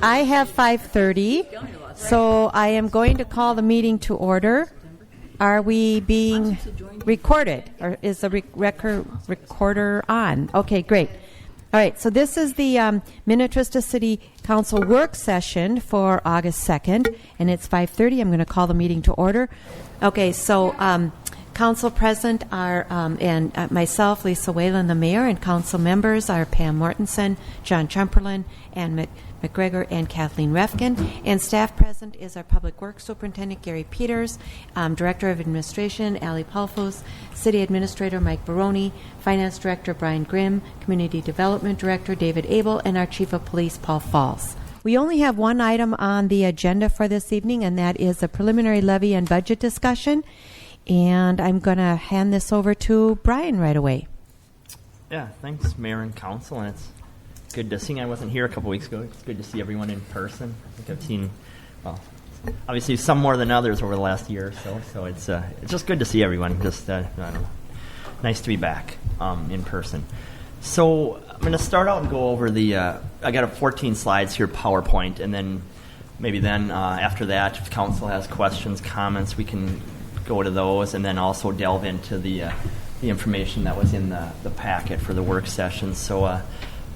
I have 5:30, so I am going to call the meeting to order. Are we being recorded, or is the recorder on? Okay, great. All right, so this is the Minnetrista City Council work session for August 2nd, and it's 5:30. I'm going to call the meeting to order. Okay, so council present are, and myself, Lisa Whalen, the mayor, and council members are Pam Mortensen, John Chumperlin, and McGregor and Kathleen Refkin. And staff present is our Public Works Superintendent, Gary Peters, Director of Administration, Ali Palfos, City Administrator, Mike Baroni, Finance Director, Brian Grimm, Community Development Director, David Abel, and our Chief of Police, Paul Falls. We only have one item on the agenda for this evening, and that is a preliminary levy and budget discussion. And I'm going to hand this over to Brian right away. Yeah, thanks, Mayor and Council. And it's good to see. I wasn't here a couple weeks ago. It's good to see everyone in person. I think I've seen, well, obviously some more than others over the last year or so. So it's just good to see everyone. Just I don't know, nice to be back in person. So I'm going to start out and go over the. I got 14 slides here, PowerPoint, and then after that, if Council has questions, comments, we can go to those, and then also delve into the information that was in the packet for the work session. So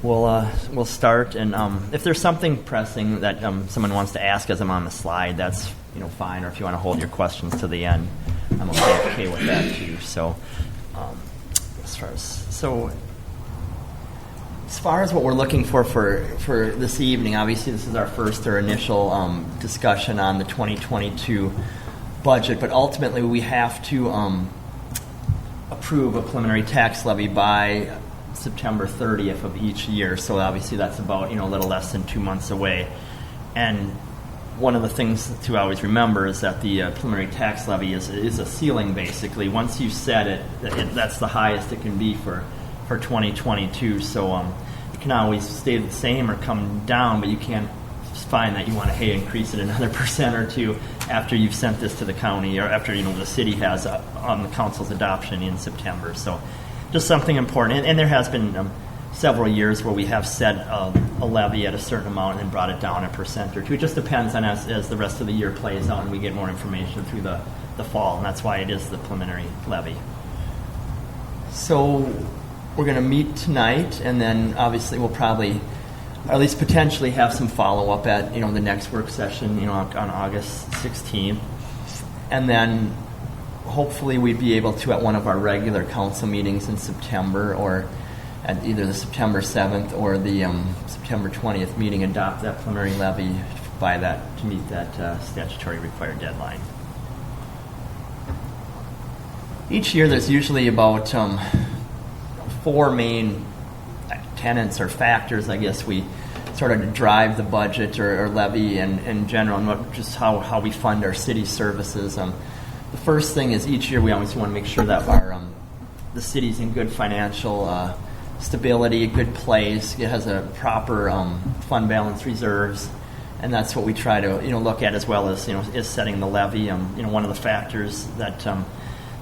we'll start, and if there's something pressing that someone wants to ask as I'm on the slide, that's fine. Or if you want to hold your questions to the end, I'm okay with that too. So as far as what we're looking for this evening, obviously this is our first or initial discussion on the 2022 budget, but ultimately we have to approve a preliminary tax levy by September 30th of each year. So obviously that's about a little less than 2 months away. And one of the things to always remember is that the preliminary tax levy is a ceiling, basically. Once you set it, that's the highest it can be for 2022. So it can always stay the same or come down, but you can't find that you want to increase it another % or two after you've sent this to the county, or after the city has on the council's adoption in September. So just something important. And there has been several years where we have set a levy at a certain amount and brought it down a % or two. It just depends on as the rest of the year plays out and we get more information through the fall, and that's why it is the preliminary levy. So we're going to meet tonight, and then obviously we'll probably, or at least potentially, have some follow-up at the next work session on August 16th, and then hopefully we'd be able to, at one of our regular council meetings in September, or at either the September 7th or the September 20th meeting, adopt that preliminary levy to meet that statutory required deadline. Each year there's usually about 4 main tenets or factors, I guess, we sort of drive the budget or levy in general, and just how we fund our city services. The first thing is, each year we always want to make sure that the city's in good financial stability, a good place. It has a proper fund balance reserves, and that's what we try to look at, as well as is setting the levy. One of the factors that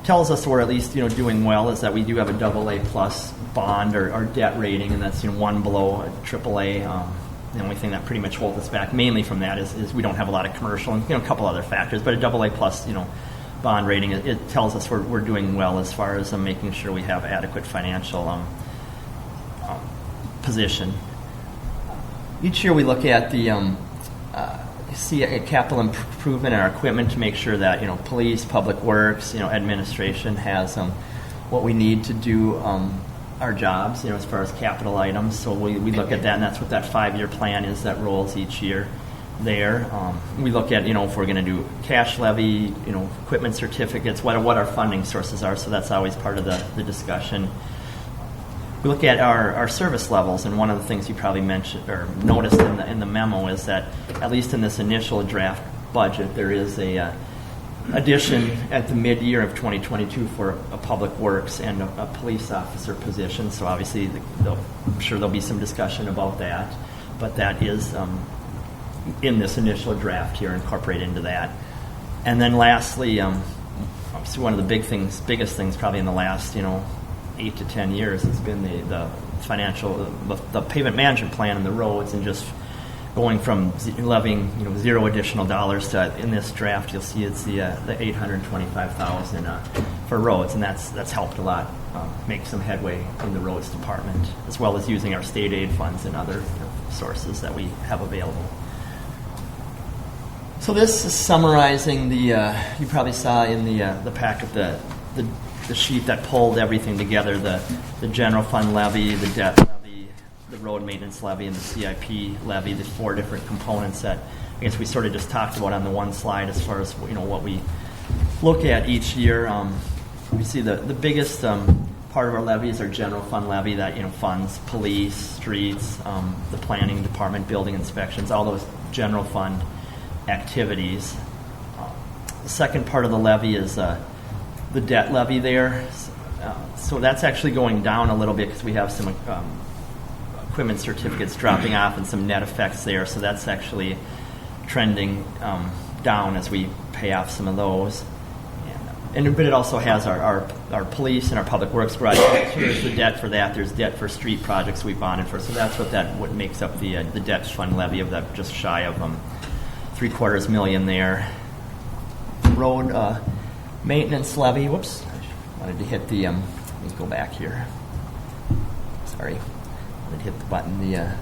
tells us we're at least doing well is that we do have a AA plus bond or debt rating, and that's one below a AAA. The only thing that pretty much holds us back mainly from that is we don't have a lot of commercial and a couple other factors, but a AA plus bond rating, it tells us we're doing well as far as making sure we have adequate financial position. Each year we look at the see a capital improvement in our equipment to make sure that police, public works, administration has what we need to do our jobs, as far as capital items. So we look at that, and that's what that 5-year plan is that rolls each year there. We look at if we're going to do cash levy, equipment certificates, what our funding sources are. So that's always part of the discussion. We look at our service levels, and one of the things you probably mentioned or noticed in the memo is that, at least in this initial draft budget, there is a addition at the mid-year of 2022 for a public works and a police officer position. So obviously, I'm sure there'll be some discussion about that, but that is in this initial draft here, incorporated into that. And then lastly, obviously one of the biggest things probably in the last 8 to 10 years has been the financial, the pavement management plan and the roads, and just going from levying zero additional dollars to, in this draft, you'll see it's the $825,000 for roads, and that's helped a lot make some headway in the roads department, as well as using our state aid funds and other sources that we have available. So this is summarizing the. You probably saw in the packet the sheet that pulled everything together: the general fund levy, the debt levy, the road maintenance levy, and the CIP levy. The 4 different components that I guess we sort of just talked about on the one slide as far as what we look at each year. We see the biggest part of our levy is our general fund levy that funds police, streets, the planning department, building inspections, all those general fund activities. The second part of the levy is the debt levy there. So that's actually going down a little bit because we have some equipment certificates dropping off and some net effects there. So that's actually trending down as we pay off some of those. But it also has our police and our public works garage. So there's the debt for that. There's debt for street projects we bonded for. So that's what makes up the debt fund levy of that, just shy of $750,000 there. Road maintenance levy. Whoops, I wanted to hit the. Let me go back here. Sorry, I wanted to hit the button. The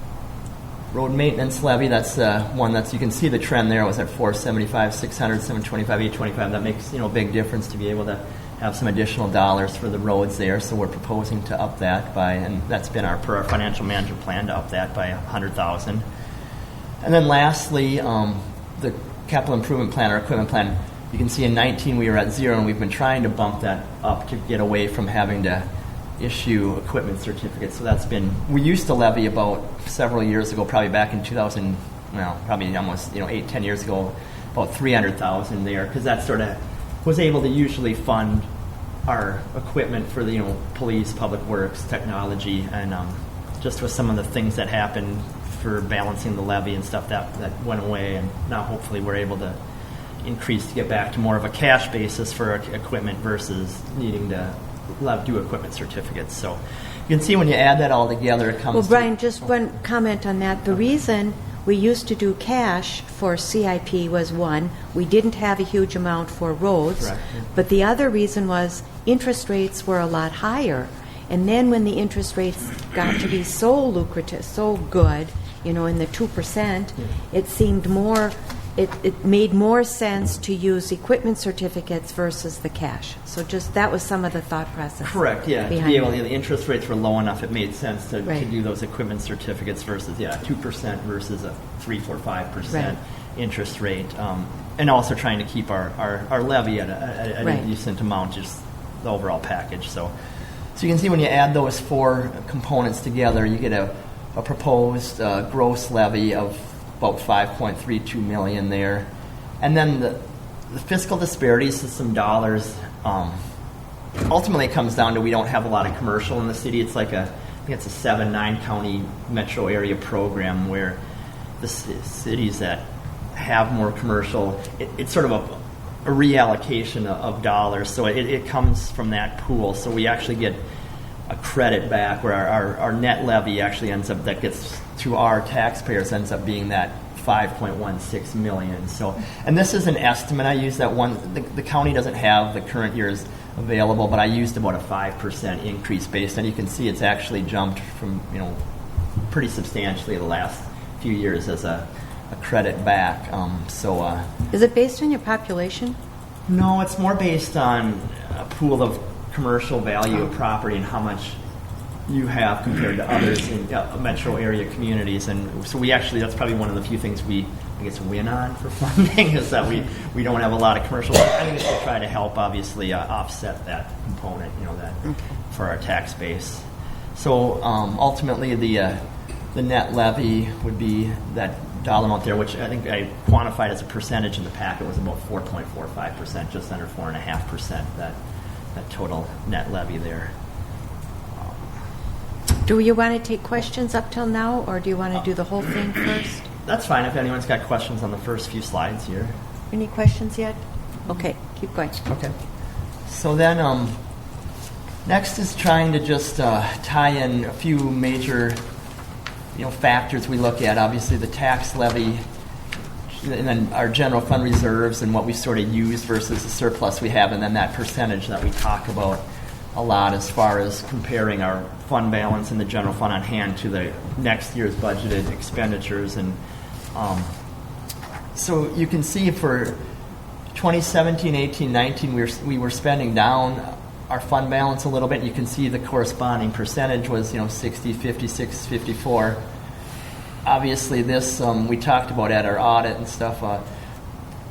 road maintenance levy. That's one that's, you can see the trend there. It was at 475, 600, 725, 825. That makes a big difference to be able to have some additional dollars for the roads there. So we're proposing to up that by, and that's been our financial management plan, to up that by $100,000. And then lastly, the capital improvement plan, or equipment plan. You can see in 19 we were at 0, and we've been trying to bump that up to get away from having to issue equipment certificates. So that's been, we used to levy about several years ago, probably back in 2000, probably almost 8-10 years ago, about $300,000 there, because that sort of was able to usually fund our equipment for the police, public works, technology, and just with some of the things that happened for balancing the levy and stuff that went away, and now hopefully we're able to increase to get back to more of a cash basis for equipment versus needing to do equipment certificates. So you can see when you add that all together, it comes. Well, Brian, just one comment on that. The reason we used to do cash for CIP was, one, we didn't have a huge amount for roads. Correct, yeah. But the other reason was interest rates were a lot higher. And then when the interest rates got to be so lucrative, so good, in the 2%, it seemed more, it made more sense to use equipment certificates versus the cash. So just that was some of the thought process. Correct, yeah. To be able, the interest rates were low enough, it made sense to do those equipment certificates versus 2% versus a 3, 4, 5% interest rate, and also trying to keep our levy at a decent amount, just the overall package. So you can see when you add those 4 components together, you get a proposed gross levy of about $5.32 million there. And then the fiscal disparities to some dollars, ultimately it comes down to, we don't have a lot of commercial in the city. It's like I think it's a 7-9 county metro area program where the cities that have more commercial, it's sort of a reallocation of dollars. So it comes from that pool. So we actually get a credit back where our net levy actually ends up, that gets to our taxpayers, ends up being that $5.16 million. So, and this is an estimate. I use that one. The county doesn't have the current year's available, but I used about a 5% increase based, and you can see it's actually jumped from pretty substantially the last few years as a credit back. Is it based on your population? No, it's more based on a pool of commercial value of property and how much you have compared to others in metro area communities. And so we actually, that's probably one of the few things we, win on for funding, is that we don't have a lot of commercial. I think it's to try to help, obviously, offset that component, for our tax base. So ultimately, the net levy would be that dollar amount there, which I think I quantified as a percentage in the packet, was about 4.45%, just under 4.5%, that total net levy there. Do you want to take questions up till now, or do you want to do the whole thing first? That's fine if anyone's got questions on the first few slides here. Any questions yet? Okay, keep going. Okay. So then next is trying to just tie in a few major factors we look at. Obviously, the tax levy, and then our general fund reserves and what we sort of use versus the surplus we have, and then that percentage that we talk about a lot as far as comparing our fund balance in the general fund on hand to the next year's budgeted expenditures. And so you can see for 2017, 18, 19, we were spending down our fund balance a little bit. You can see the corresponding percentage was 60, 56, 54. Obviously, this we talked about at our audit and stuff.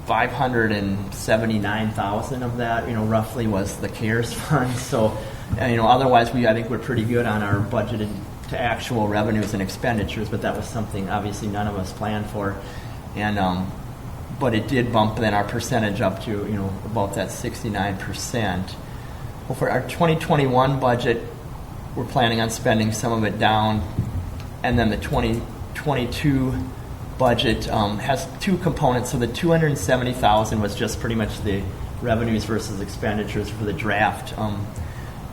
579,000 of that, roughly was the CARES fund. So, otherwise, I think we're pretty good on our budgeted to actual revenues and expenditures. But that was something obviously none of us planned for, and but it did bump then our percentage up to about that 69%. Well, for our 2021 budget, we're planning on spending some of it down, and then the 2022 budget has two components. So the $270,000 was just pretty much the revenues versus expenditures for the draft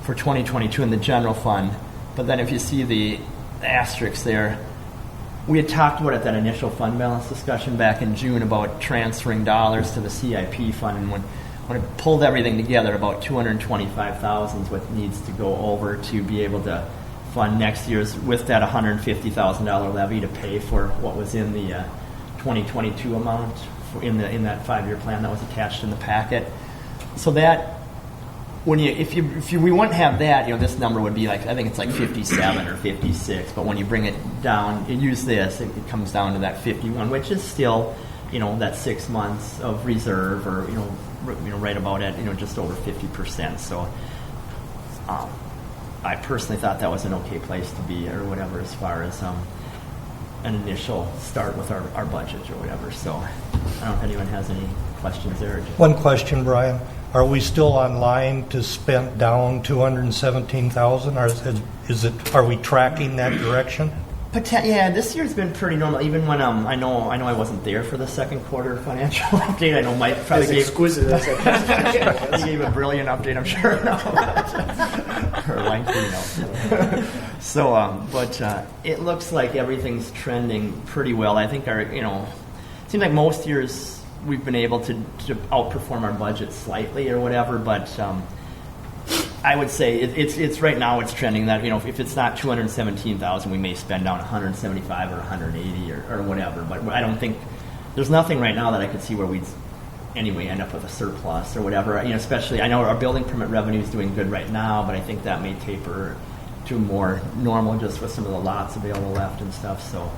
for 2022 in the general fund. But then if you see the asterisk there, we had talked about at that initial fund balance discussion back in June about transferring dollars to the CIP fund, and when it pulled everything together, about $225,000 is what needs to go over to be able to fund next year's with that $150,000 levy to pay for what was in the 2022 amount in that 5-year plan that was attached in the packet. So that if we wouldn't have that, this number would be like, I think it's like 57 or 56. But when you bring it down, you use this, it comes down to that 51, which is still that 6 months of reserve, or right about at just over 50%. So. I personally thought that was an okay place to be, or whatever, as far as an initial start with our budget or whatever. So I don't know if anyone has any questions there. One question, Brian. Are we still on line to spend down $217,000? Or are we tracking that direction? Yeah, this year's been pretty normal. Even when I know I wasn't there for the second quarter financial update. I know Mike probably gave exquisite. He gave a brilliant update, I'm sure. Or lengthy, So, but it looks like everything's trending pretty well. I think it seems like most years we've been able to outperform our budget slightly or whatever, but. I would say it's right now it's trending that if it's not 217,000, we may spend down 175 or 180 or whatever. But I don't think there's nothing right now that I could see where we'd anyway end up with a surplus or whatever. Especially I know our building permit revenue is doing good right now, but I think that may taper to more normal just with some of the lots available left and stuff. So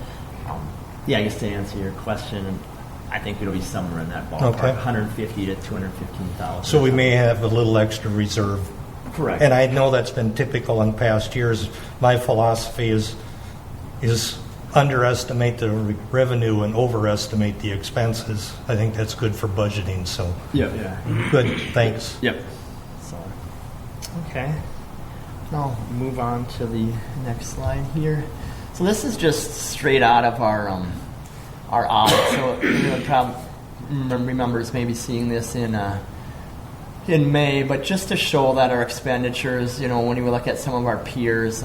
I guess to answer your question, I think it'll be somewhere in that ballpark, okay. 150 to 215,000. So we may have a little extra reserve. Correct. And I know that's been typical in past years. My philosophy is underestimate the revenue and overestimate the expenses. I think that's good for budgeting. So yeah. Good. Thanks. Yep. So okay. I'll move on to the next slide here. So this is just straight out of our audit. So probably remembers maybe seeing this in May, but just to show that our expenditures, when you look at some of our peers,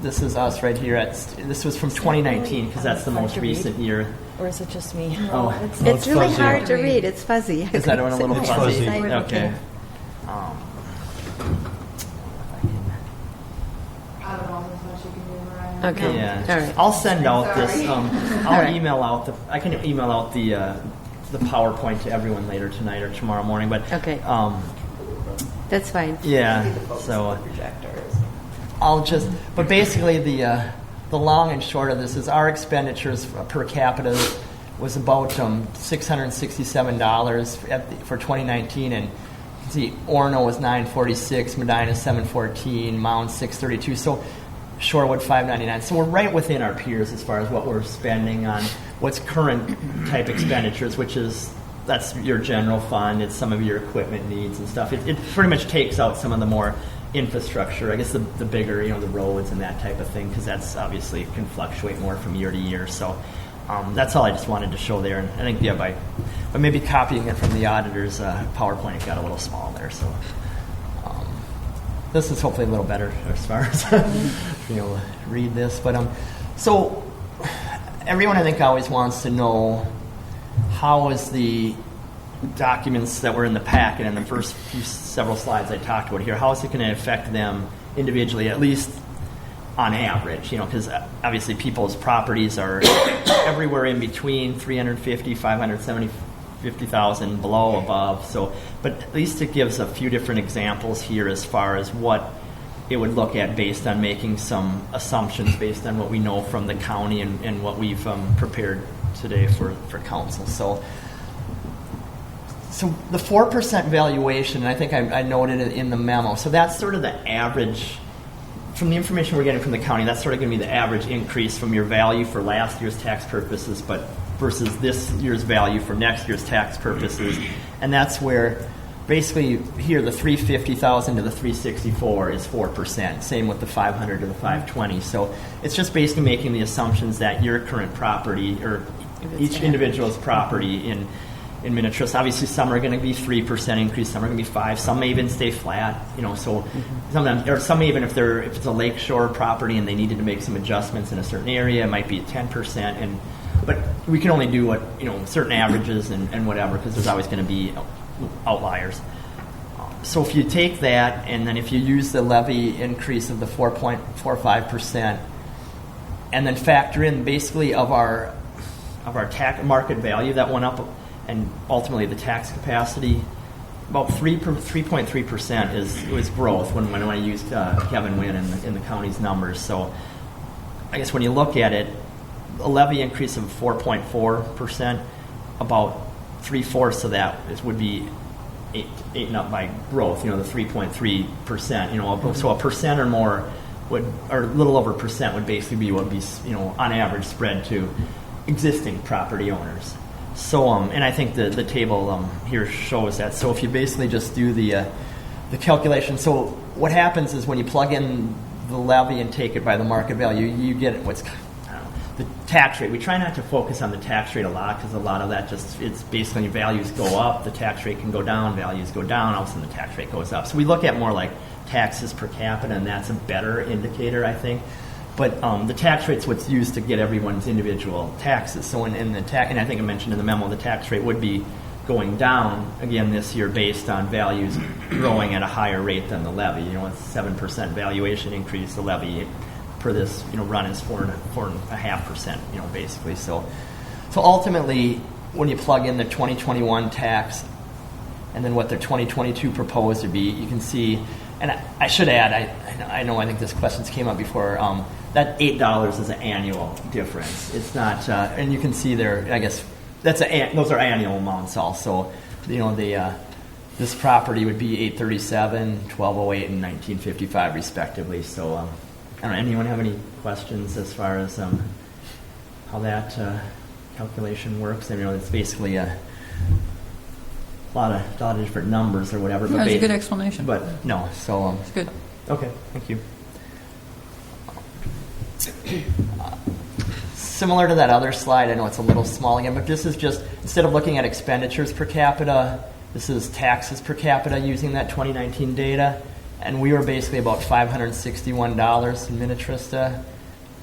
this is us right here. This was from 2019 because that's the most recent year. Or is it just me? Oh, it's really fuzzy. Hard to read. It's fuzzy. Is that one a little fuzzy? Okay. Okay. Yeah. All right. I'll send out this. I'll email out I can email out the PowerPoint to everyone later tonight or tomorrow morning. But okay. That's fine. Yeah. So but basically the long and short of this is our expenditures per capita was about $667 for 2019, and see Orono was $946, Medina $714, Mound $632. So Shorewood $599. So we're right within our peers as far as what we're spending on what's current type expenditures, that's your general fund. It's some of your equipment needs and stuff. It pretty much takes out some of the more infrastructure, I guess the bigger, the roads and that type of thing, because that's obviously can fluctuate more from year to year. So that's all I just wanted to show there. And I think by maybe copying it from the auditor's PowerPoint, it got a little small there. So this is hopefully a little better as far as being able to read this. But so everyone I think always wants to know how is the documents that were in the packet and the first several slides I talked about here, how is it going to affect them individually, at least on average, because obviously people's properties are everywhere in between 350, 570, 50,000 below, above. So, but at least it gives a few different examples here as far as what it would look at based on making some assumptions based on what we know from the county and what we've prepared today for council. So the 4% valuation, and I think I noted it in the memo, so that's sort of the average, from the information we're getting from the county, that's sort of going to be the average increase from your value for last year's tax purposes, but versus this year's value for next year's tax purposes. And that's where basically here the 350,000 to the 364 is 4%. Same with the 500 to the 520. So it's just basically making the assumptions that your current property or each individual's property in Minnetrista, obviously some are going to be 3% increase, some are going to be 5%, some may even stay flat. So sometimes, or some even if it's a lakeshore property and they needed to make some adjustments in a certain area, it might be at 10%. But we can only do what certain averages and whatever, because there's always going to be outliers. So if you take that and then if you use the levy increase of the 4.45% and then factor in basically of our tax market value that went up and ultimately the tax capacity, about 3.3% was growth when I used Kevin Wynn in the county's numbers. So I guess when you look at it, a levy increase of 4.4%, about 3/4 of that would be eaten up by growth. The 3.3%. So a percent or more or a little over percent would basically be what would be on average spread to existing property owners. So and I think the table here shows that. So if you basically just do the calculation, so what happens is when you plug in the levy and take it by the market value, you get the tax rate. We try not to focus on the tax rate a lot because a lot of that it's basically values go up, the tax rate can go down, values go down, all of a sudden the tax rate goes up. So we look at more like taxes per capita, and that's a better indicator, I think. But the tax rate's what's used to get everyone's individual taxes. So and I think I mentioned in the memo, the tax rate would be going down again this year based on values growing at a higher rate than the levy. It's 7% valuation increase. The levy per this run is 4.5%. Basically. So ultimately, when you plug in the 2021 tax and then what the 2022 proposed to be, you can see. And I should add, I think this questions came up before. That $8 is an annual difference. It's not, and you can see there. I guess those are annual amounts also. This property would be $837, $1208, and $1955 respectively. So I don't know. Anyone have any questions as far as how that calculation works? It's basically a lot of different numbers or whatever. That was a good explanation. But no, so it's good. Okay, thank you. Similar to that other slide, I know it's a little small again, but this is just, instead of looking at expenditures per capita, this is taxes per capita using that 2019 data. And we were basically about $561 in Minnetrista,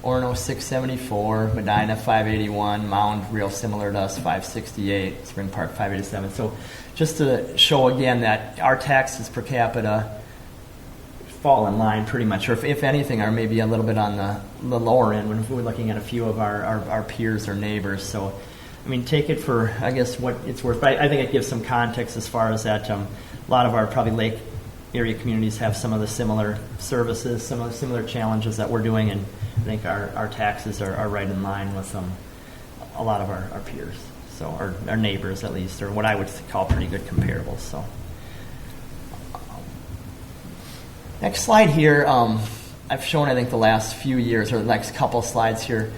Orono $674, Medina $581, Mound real similar to us $568, Spring Park $587. So just to show again that our taxes per capita fall in line pretty much, or if anything, are maybe a little bit on the lower end when we're looking at a few of our peers or neighbors. So, take it for, I guess, what it's worth. But I think it gives some context as far as that a lot of our probably lake area communities have some of the similar services, some of the similar challenges that we're doing, and I think our taxes are right in line with a lot of our peers, so our neighbors at least, or what I would call pretty good comparables. So. Next slide here, I've shown I think the last few years or the next couple slides here,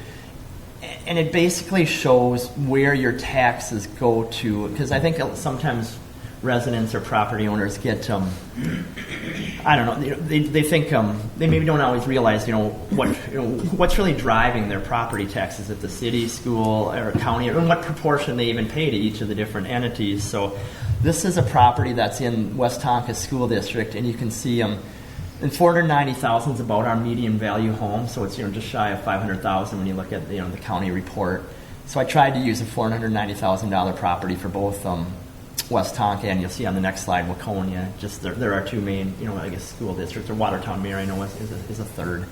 and it basically shows where your taxes go to, because I think sometimes residents or property owners get, I don't know, they think, they maybe don't always realize, what's really driving their property taxes at the city, school, or county, and what proportion they even pay to each of the different entities. So this is a property that's in West Tonka School District, and you can see And 490,000 is about our median value home, so it's just shy of 500,000 when you look at the county report. So I tried to use a $490,000 property for both West Tonka and you'll see on the next slide Waconia. Just there are two main I guess school districts, or Watertown Mayor I know is a third.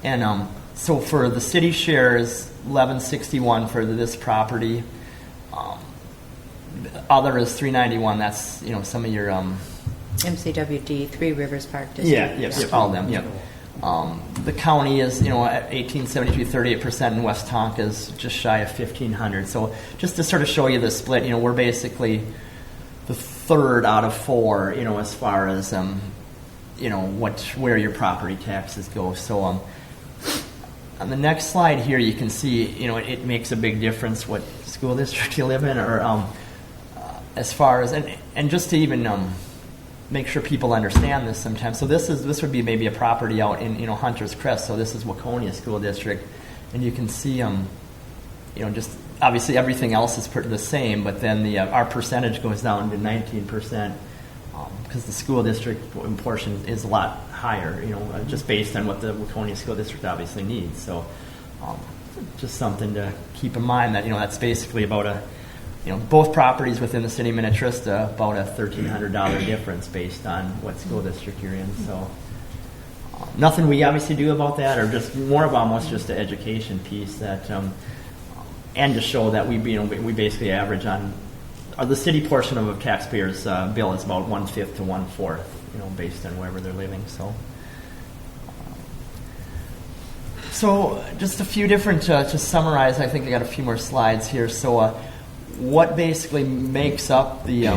And so for the city share is $1161 for this property. Other is $391. That's some of your MCWD, Three Rivers Park District. Yeah, all of them. Yeah. The county is at 1872, 38%, and West Tonka is just shy of 1,500. So just to sort of show you the split, we're basically the third out of four, as far as where your property taxes go. So on the next slide here, you can see it makes a big difference what school district you live in, or as far as and just to even make sure people understand this sometimes. So this would be maybe a property out in Hunter's Crest. So this is Waconia School District, and you can see just obviously everything else is the same, but then our percentage goes down to 19% because the school district portion is a lot higher. Just based on what the Waconia School District obviously needs. So just something to keep in mind that that's basically about both properties within the city of Minnetrista, about a $1,300 difference based on what school district you're in. So nothing we obviously do about that, or just more of almost just the education piece that, and to show that we basically average on, the city portion of a taxpayer's bill is about 1/5 to 1/4, based on wherever they're living. So just a few different, to summarize, I think I got a few more slides here. So what basically makes up the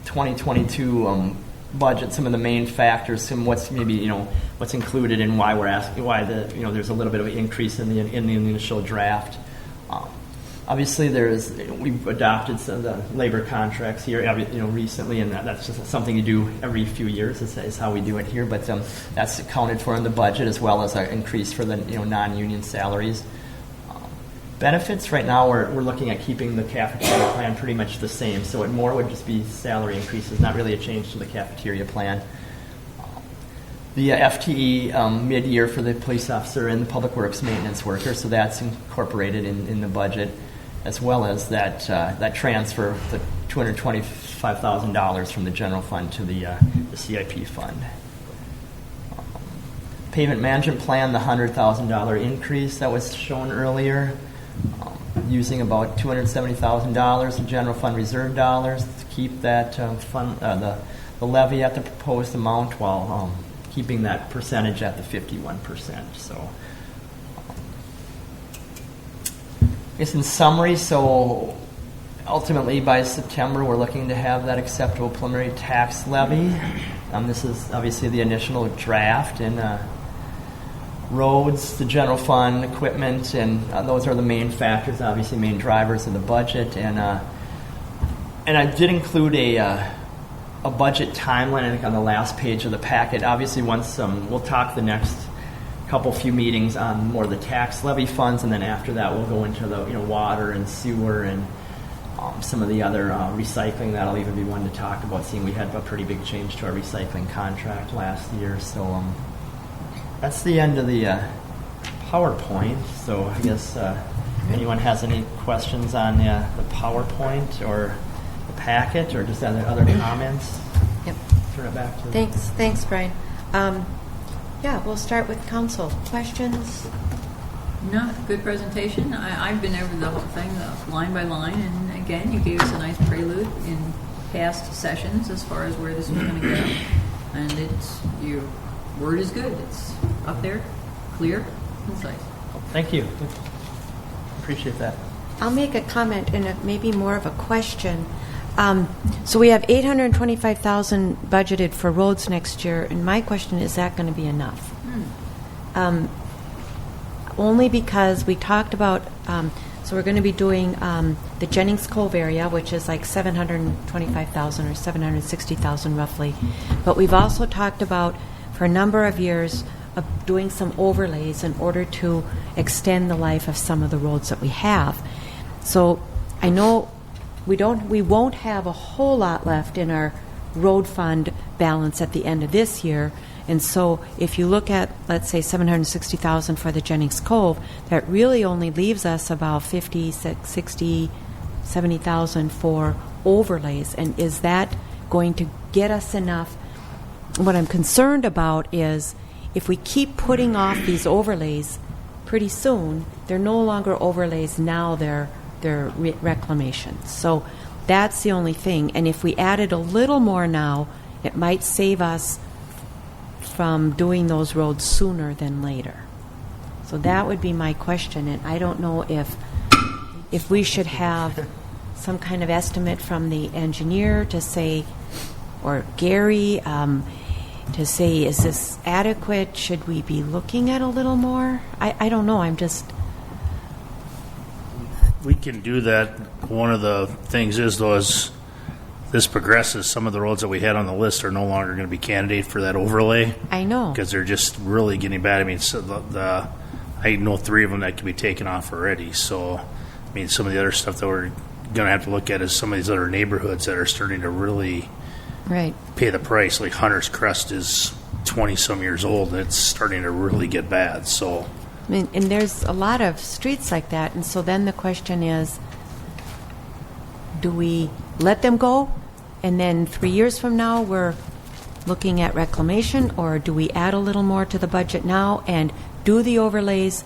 2022 budget, some of the main factors, what's maybe what's included and why we're asking, why there's a little bit of an increase in the initial draft. Obviously, we've adopted some of the labor contracts here, recently, and that's just something you do every few years. Is how we do it here, but that's accounted for in the budget, as well as an increase for the non-union salaries. Benefits right now, we're looking at keeping the cafeteria plan pretty much the same, so it more would just be salary increases, not really a change to the cafeteria plan. The FTE mid-year for the police officer and the public works maintenance worker, so that's incorporated in the budget, as well as that transfer, the $225,000 from the general fund to the CIP fund. Payment management plan, the $100,000 increase that was shown earlier, using about $270,000 in general fund reserve dollars to keep that fund, the levy at the proposed amount, while keeping that percentage at the 51%. So, I guess in summary, so ultimately by September we're looking to have that acceptable preliminary tax levy. This is obviously the initial draft, and roads, the general fund, equipment, and those are the main factors, obviously main drivers of the budget. And I did include a budget timeline, I think, on the last page of the packet. Obviously, once we'll talk the next few meetings on more of the tax levy funds, and then after that we'll go into the water and sewer and some of the other recycling. That'll even be one to talk about, seeing we had a pretty big change to our recycling contract last year. So that's the end of the PowerPoint. So I guess anyone has any questions on the PowerPoint or the packet, or just other comments? Yep. Turn it back to Thanks, Brian. Yeah, we'll start with council. Questions? No, good presentation. I've been over the whole thing, line by line, and again, you gave us a nice prelude in past sessions as far as where this was going to go. And your word is good. It's up there, clear, concise. Thank you. Appreciate that. I'll make a comment and maybe more of a question. So we have $825,000 budgeted for roads next year, and my question is that going to be enough? Only because we talked about, so we're going to be doing the Jennings Cove area, which is like $725,000 or $760,000 roughly. But we've also talked about, for a number of years, of doing some overlays in order to extend the life of some of the roads that we have. So I know we won't have a whole lot left in our road fund balance at the end of this year, And so if you look at, let's say, $760,000 for the Jennings Cove, that really only leaves us about 50, 60, 70,000 for overlays. And is that going to get us enough? What I'm concerned about is if we keep putting off these overlays, pretty soon they're no longer overlays, now they're reclamations. So that's the only thing. And if we added a little more now, it might save us from doing those roads sooner than later. So that would be my question. And I don't know if we should have some kind of estimate from the engineer to say, or Gary, to say, is this adequate? Should we be looking at a little more? I don't know. We can do that. One of the things is, though, as this progresses, some of the roads that we had on the list are no longer going to be candidate for that overlay. I know. Because they're just really getting bad. I mean, so I know 3 of them that can be taken off already. So, I mean, some of the other stuff that we're going to have to look at is some of these other neighborhoods that are starting to really pay the price. Like Hunter's Crest is 20-some years old, and it's starting to really get bad. So, I mean, and there's a lot of streets like that, and so then the question is, do we let them go, and then 3 years from now we're looking at reclamation, or do we add a little more to the budget now and do the overlays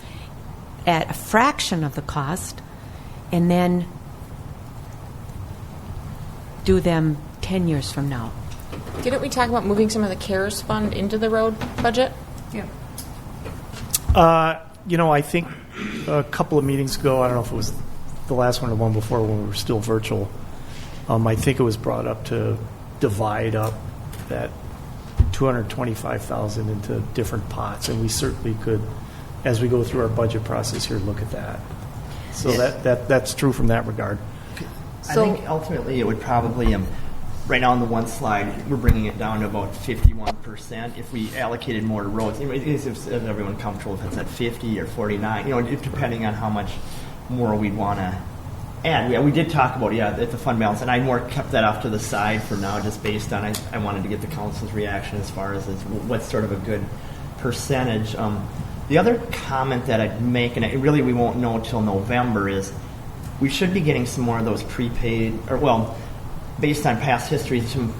at a fraction of the cost, and then do them 10 years from now? Didn't we talk about moving some of the CARES fund into the road budget? Yeah. I think a couple of meetings ago, I don't know if it was the last one or the one before when we were still virtual, I think it was brought up to divide up that $225,000 into different pots, and we certainly could, as we go through our budget process here, look at that. So that's true from that regard. I think ultimately it would probably, right now on the one slide, we're bringing it down to about 51%. If we allocated more to roads, is everyone comfortable if it's at 50 or 49, depending on how much more we'd want to add. We did talk about, it's a fund balance, and I more kept that off to the side for now, just based on, I wanted to get the council's reaction as far as what's sort of a good percentage. The other comment that I'd make, and really we won't know until November, is we should be getting some more of those prepaid, based on past history, some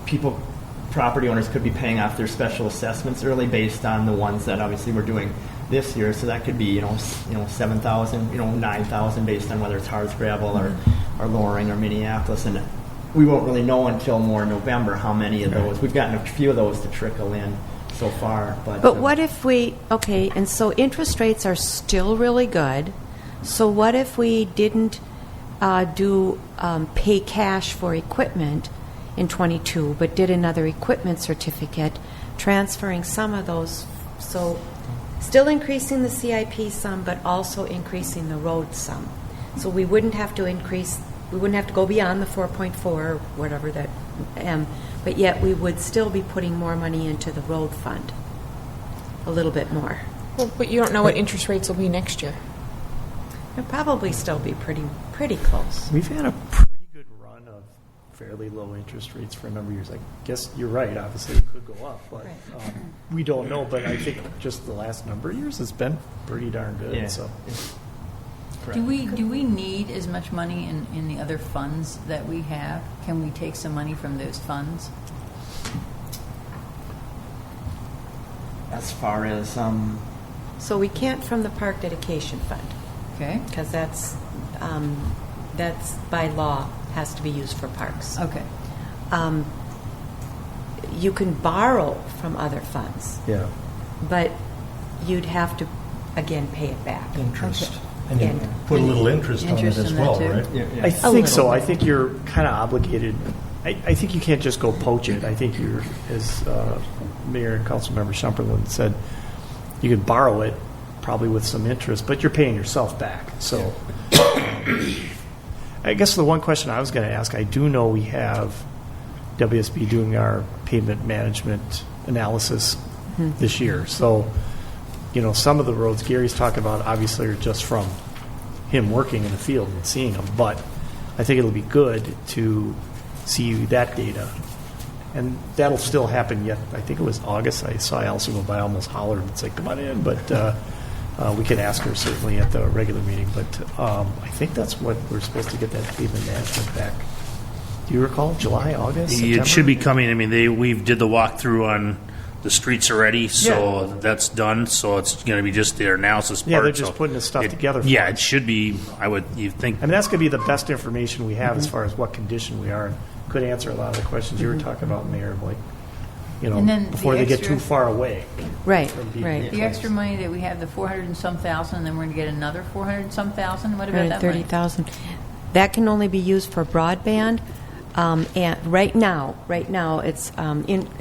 property owners could be paying off their special assessments early based on the ones that obviously we're doing this year. So that could be, 7,000, 9,000 based on whether it's Hardscrabble or Loring or Minneapolis. And we won't really know until more November how many of those. We've gotten a few of those to trickle in so far. But what if and so interest rates are still really good. So what if we didn't pay cash for equipment in 22, but did another equipment certificate, transferring some of those, so still increasing the CIP sum, but also increasing the road sum. So we wouldn't have to go beyond the 4.4 or whatever that, but yet we would still be putting more money into the road fund, a little bit more. Well, but you don't know what interest rates will be next year. It'll probably still be pretty close. We've had a pretty good run of fairly low interest rates for a number of years. I guess you're right. Obviously, it could go up, but we don't know. But I think just the last number of years has been pretty darn good. Yeah. So, Do we need as much money in the other funds that we have? Can we take some money from those funds? as far as So we can't from the park dedication fund. Okay. Because that's by law has to be used for parks. Okay. You can borrow from other funds, yeah. but you'd have to again pay it back. Interest. Okay. And you put a little interest on it Interest as in that well, too. right? I think so. I think you're kind of obligated. I think you can't just go poach it. I think you're, as Mayor and Councilmember Shumperlin said, you can borrow it probably with some interest, but you're paying yourself back. So I guess the one question I was going to ask, I do know we have WSB doing our pavement management analysis this year. So, some of the roads Gary's talking about obviously are just from him working in the field and seeing them, but I think it'll be good to see that data And that'll still happen yet. I think it was August. I saw Allison go by, almost hollered and said, come on in. But we can ask her certainly at the regular meeting. But I think that's what we're supposed to get that pavement management back. Do you recall? July, August, September? It should be coming. I mean, we've did the walkthrough on the streets already, so Yeah. that's done. So it's going to be just their analysis part. Yeah, they're just so putting the stuff it- together for Yeah, us. it should be. You think? I mean, that's going to be the best information we have as far as what condition we are, and could answer a lot of the questions you were talking about, Mayor, like, And then before the they get extra- too far away. Right, from being right. replaced. The extra money that we have, the 400 and some thousand, and then we're going to get another 400 and some thousand. What about that money? 130,000. That can only be used for broadband. And right now, it's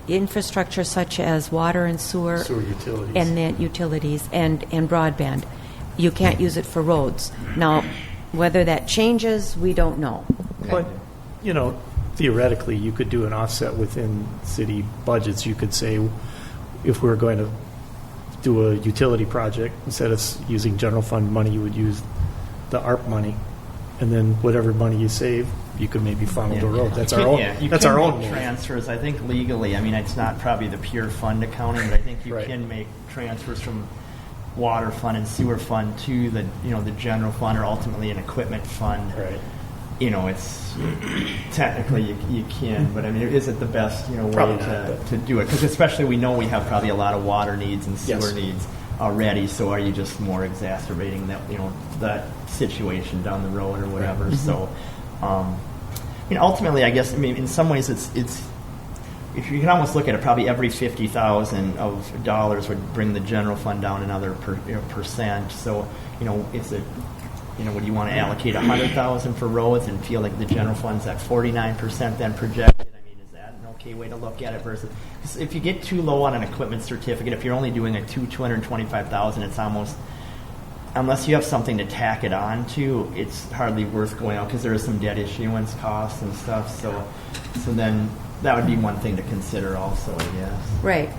infrastructure such as water and sewer, Sewer utilities. and then utilities and broadband. You can't use it for roads. Now, whether that changes, we don't know. But, theoretically, you could do an offset within city budgets. You could say, if we were going to do a utility project, instead of using general fund money, you would use the ARP money, and then whatever money you save, you could maybe funnel to road. That's our own. You That's can our own make money. transfers. I think legally. I mean, it's not probably the pure fund accounting, but I think you Right. can make transfers from water fund and sewer fund to the the general fund, or ultimately an equipment fund. Right. It's technically you can, but I mean, is it the best way Probably not, but- to do it? Because especially we know we have probably a lot of water needs and sewer Yes. needs already. So are you just more exacerbating that situation down the road or whatever? Mm-hmm. So, ultimately, I guess in some ways it's if you can almost look at it, probably every $50,000 of dollars would bring the general fund down another percent. So it's a would you want to allocate 100,000 for roads and feel like the general fund's at 49% then projected? I mean, is that an okay way to look at it? Versus, 'cause if you get too low on an equipment certificate, if you're only doing a 225,000, it's almost, unless you have something to tack it on to, it's hardly worth going out because there is some debt issuance costs and stuff. So then that would be one thing to consider also, I guess. Right.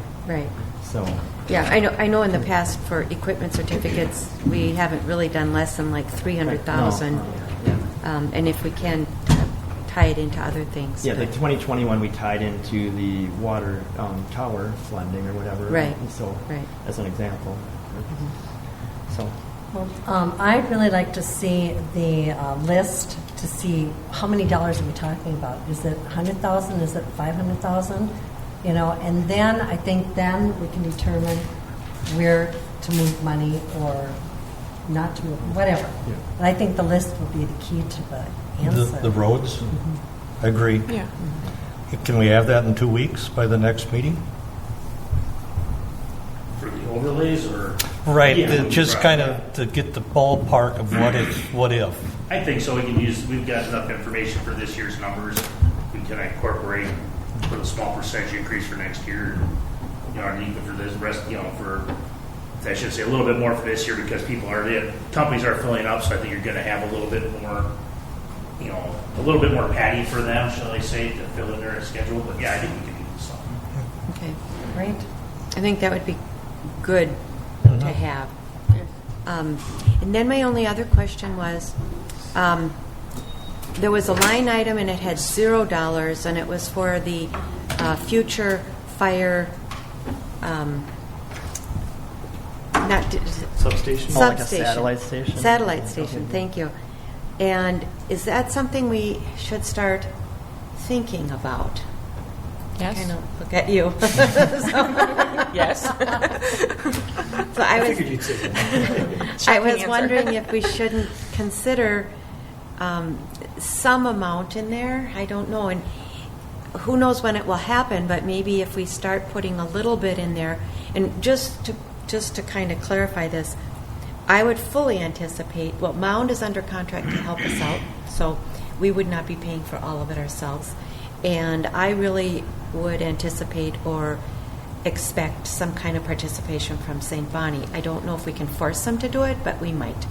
So. Yeah, I know in the past for equipment certificates, we haven't really done less than like 300,000. Yeah. And if we can, tie it into other things. Yeah, but- like 2021, we tied into the water tower funding or whatever. Right. So, Right. as an example. So, Well, I'd really like to see the list to see how many dollars are we talking about. Is it 100,000? Is it 500,000? And then I think then we can determine where to move money or not to move, whatever. Yeah. And I think the list will be the key to the answer. The roads? Agree. Yeah. Can we have that in 2 weeks by the next meeting? For the overlays, or Right, Yeah. just kind of to get the ballpark of what if. I think so. We've got enough information for this year's numbers. We can incorporate, put a small percentage increase for next year, and even for this rest, I should say a little bit more for this year because companies are filling up. So I think you're going to have a little bit more, a little bit more padding for them, shall I say, to fill in their schedule. But yeah, I think we can do something. Okay. Great. I think that would be good to have. And then my only other question was, there was a line item and it had $0, and it was for the future fire. Substation? More like a Substation. satellite station? Satellite station, thank you. And is that something we should start thinking about? Yes. Kind of look at you. Yes. So I was, Figured you'd say that. I Shocking was answer. wondering if we shouldn't consider some amount in there. I don't know, and who knows when it will happen. But maybe if we start putting a little bit in there, and just to kind of clarify this, I would fully anticipate. Well, Mound is under contract to help us out, so we would not be paying for all of it ourselves. And I really would anticipate or expect some kind of participation from St. Bonnie. I don't know if we can force them to do it, but we might.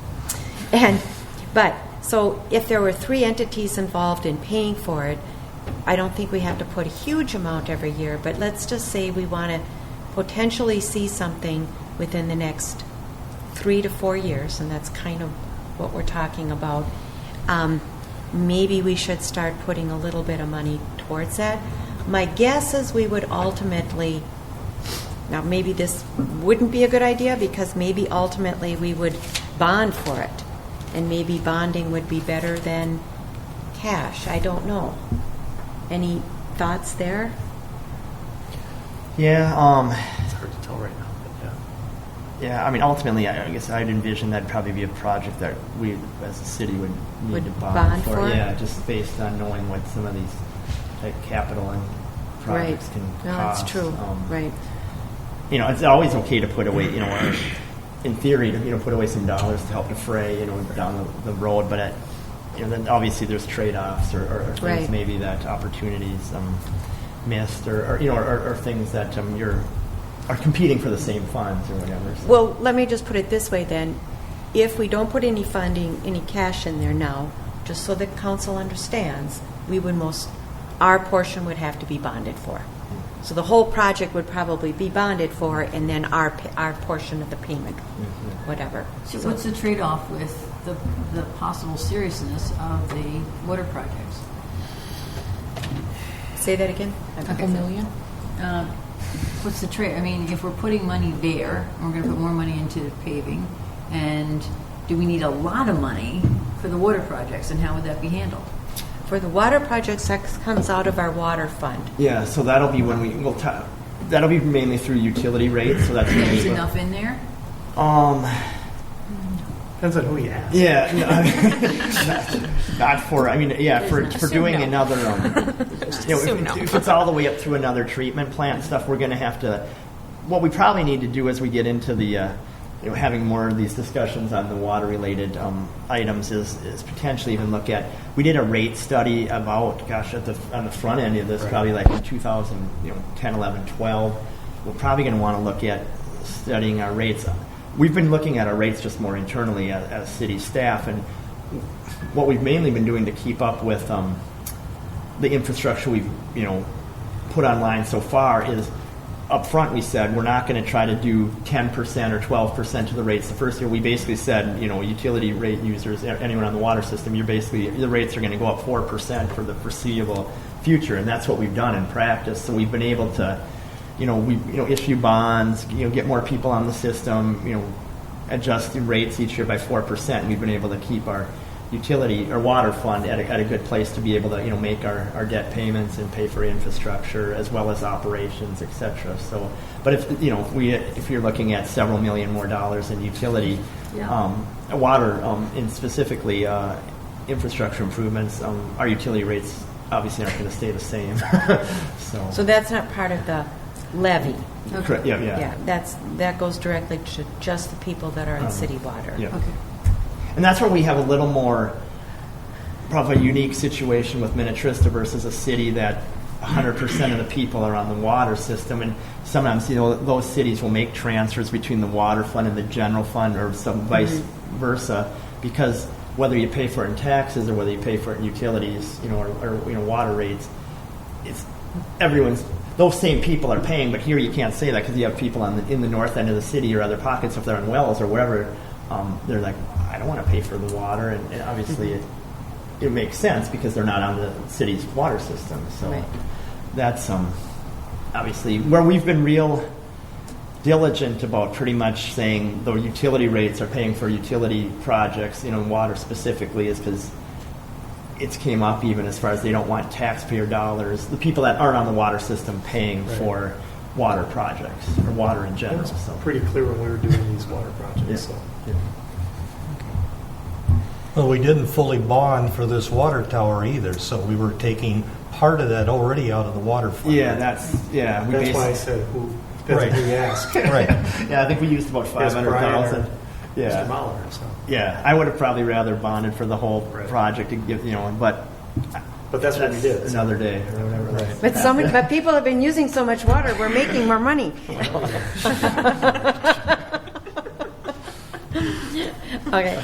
So if there were 3 entities involved in paying for it, I don't think we have to put a huge amount every year, but let's just say we want to potentially see something within the next 3 to 4 years, and that's kind of what we're talking about. Maybe we should start putting a little bit of money towards that. My guess is we would ultimately, now maybe this wouldn't be a good idea because maybe ultimately we would bond for it. And maybe bonding would be better than cash. I don't know. Any thoughts there? Yeah, It's hard to tell right now, but yeah. yeah. I mean, ultimately, I guess I'd envision that'd probably be a project that we, as a city, would need Would to bond, bond for. for? Yeah, just based on knowing what some of these like capital and projects Right. can No, cost. that's true. Right. You know, it's always okay to put away. You know, or in theory, to put away some dollars to help defray. Down the road, but then obviously there's trade-offs or things Right. maybe that opportunities missed or things that are competing for the same funds or whatever. So. Well, let me just put it this way then. If we don't put any funding, any cash in there now, just so that council understands, our portion would have to be bonded for. So the whole project would probably be bonded for, and then our portion of the payment, whatever. So what's the trade-off with the possible seriousness of the water projects? Say that again? A couple million? What's the trade? I mean, if we're putting money there, and we're going to put more money into paving, and do we need a lot of money for the water projects, and how would that be handled? For the water projects, that comes out of our water fund. Yeah, so that'll be when that'll be mainly through utility rates. So that's Is enough in there? Depends on who you ask. Yeah, not for. I mean, yeah, for doing no. another. If it's all the way up through another treatment plant and stuff, we're going to have to. What we probably need to do as we get into the, having more of these discussions on the water-related items is potentially even look at. We did a rate study about, on the front end of this, probably like in 2010, 11, 12. We're probably going to want to look at studying our rates. We've been looking at our rates just more internally as city staff, and what we've mainly been doing to keep up with the infrastructure we've put online so far is up front we said we're not going to try to do 10% or 12% of the rates. The first year we basically said utility rate users, anyone on the water system, the rates are going to go up 4% for the foreseeable future, and that's what we've done in practice. So we've been able to issue bonds, get more people on the system, adjust the rates each year by 4%. And we've been able to keep our utility or water fund at a good place to be able to make our debt payments and pay for infrastructure as well as operations, etc. So, but if you're looking at several million more dollars in utility, water, and specifically infrastructure improvements, our utility rates obviously aren't going to stay the same. So that's not part of the levy. Correct. Yeah. That goes directly to just the people that are in city water. Yeah. Okay. And that's where we have a little more, probably a unique situation with Minnetrista versus a city that 100% of the people are on the water system. And sometimes, those cities will make transfers between the water fund and the general fund or some vice versa, because whether you pay for it in taxes or whether you pay for it in utilities, or water rates, those same people are paying, but here you can't say that because you have people in the north end of the city or other pockets, if they're in Wells or wherever, they're like, I don't want to pay for the water, and obviously it makes sense because they're not on the city's water system. So that's obviously where we've been real diligent about pretty much saying the utility rates are paying for utility projects, water specifically, is because it's came up even as far as they don't want taxpayer dollars, the people that aren't on the water system paying for water projects or water in general. It was So pretty clear when we were doing these water projects. Yeah. So. Yeah. Well, we didn't fully bond for this water tower either, so we were taking part of that already out of the water fund. Yeah, that's That's why I said depends on who you ask. Right. Yeah, I think we used about 500,000. Yeah. Mr. Mahler. So. Yeah, I would have probably rather bonded for the whole project to give, but that's what we did. Another day or whatever. Right. But people have been using so much water, we're making more money. Okay,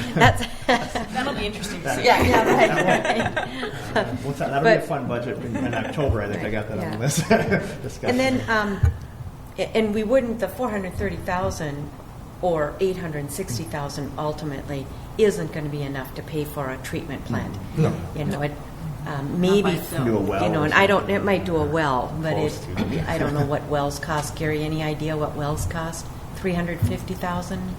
That'll be interesting to see. right. That'll be a fun budget in October. I think I got that on the list. Discussion. And then, and we wouldn't, the 430,000 or 860,000 ultimately isn't going to be enough to pay for a treatment plant. No. maybe, by itself. Do a well you know, or and I don't, it might do a well, but Close to. I don't know what wells cost. Gary, any idea what wells cost? 350,000?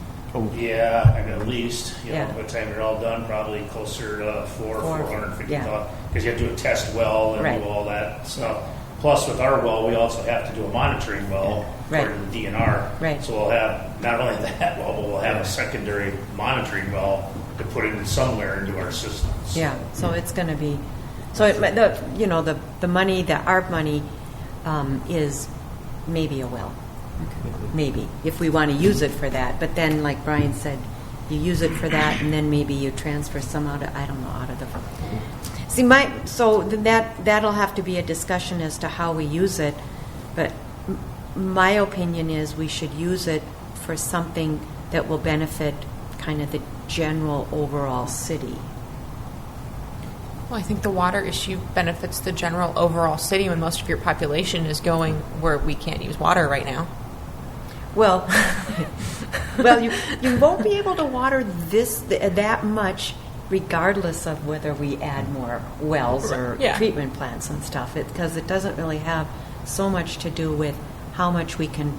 Yeah, I mean, at least, Yeah. by the time you're all done, probably closer to Four, 450,000. yeah. Because you have to do a test well and Right. do all that stuff. Plus, with our well, we also have to do a monitoring well Right. according to the DNR. Right. So we'll have not only that well, but we'll have a secondary monitoring well to put it in somewhere into our system. So- Yeah, so it's going to be, so the money, the ARP money is maybe a well. Maybe, if we want to use it for that. But then, like Brian said, you use it for that, and then maybe you transfer some out of, I don't know, out of the. See, so that'll have to be a discussion as to how we use it. But my opinion is we should use it for something that will benefit kind of the general overall city. Well, I think the water issue benefits the general overall city when most of your population is going where we can't use water right now. Well, you won't be able to water that much, regardless of whether we add more wells or Yeah. treatment plants and stuff, because it doesn't really have so much to do with how much we can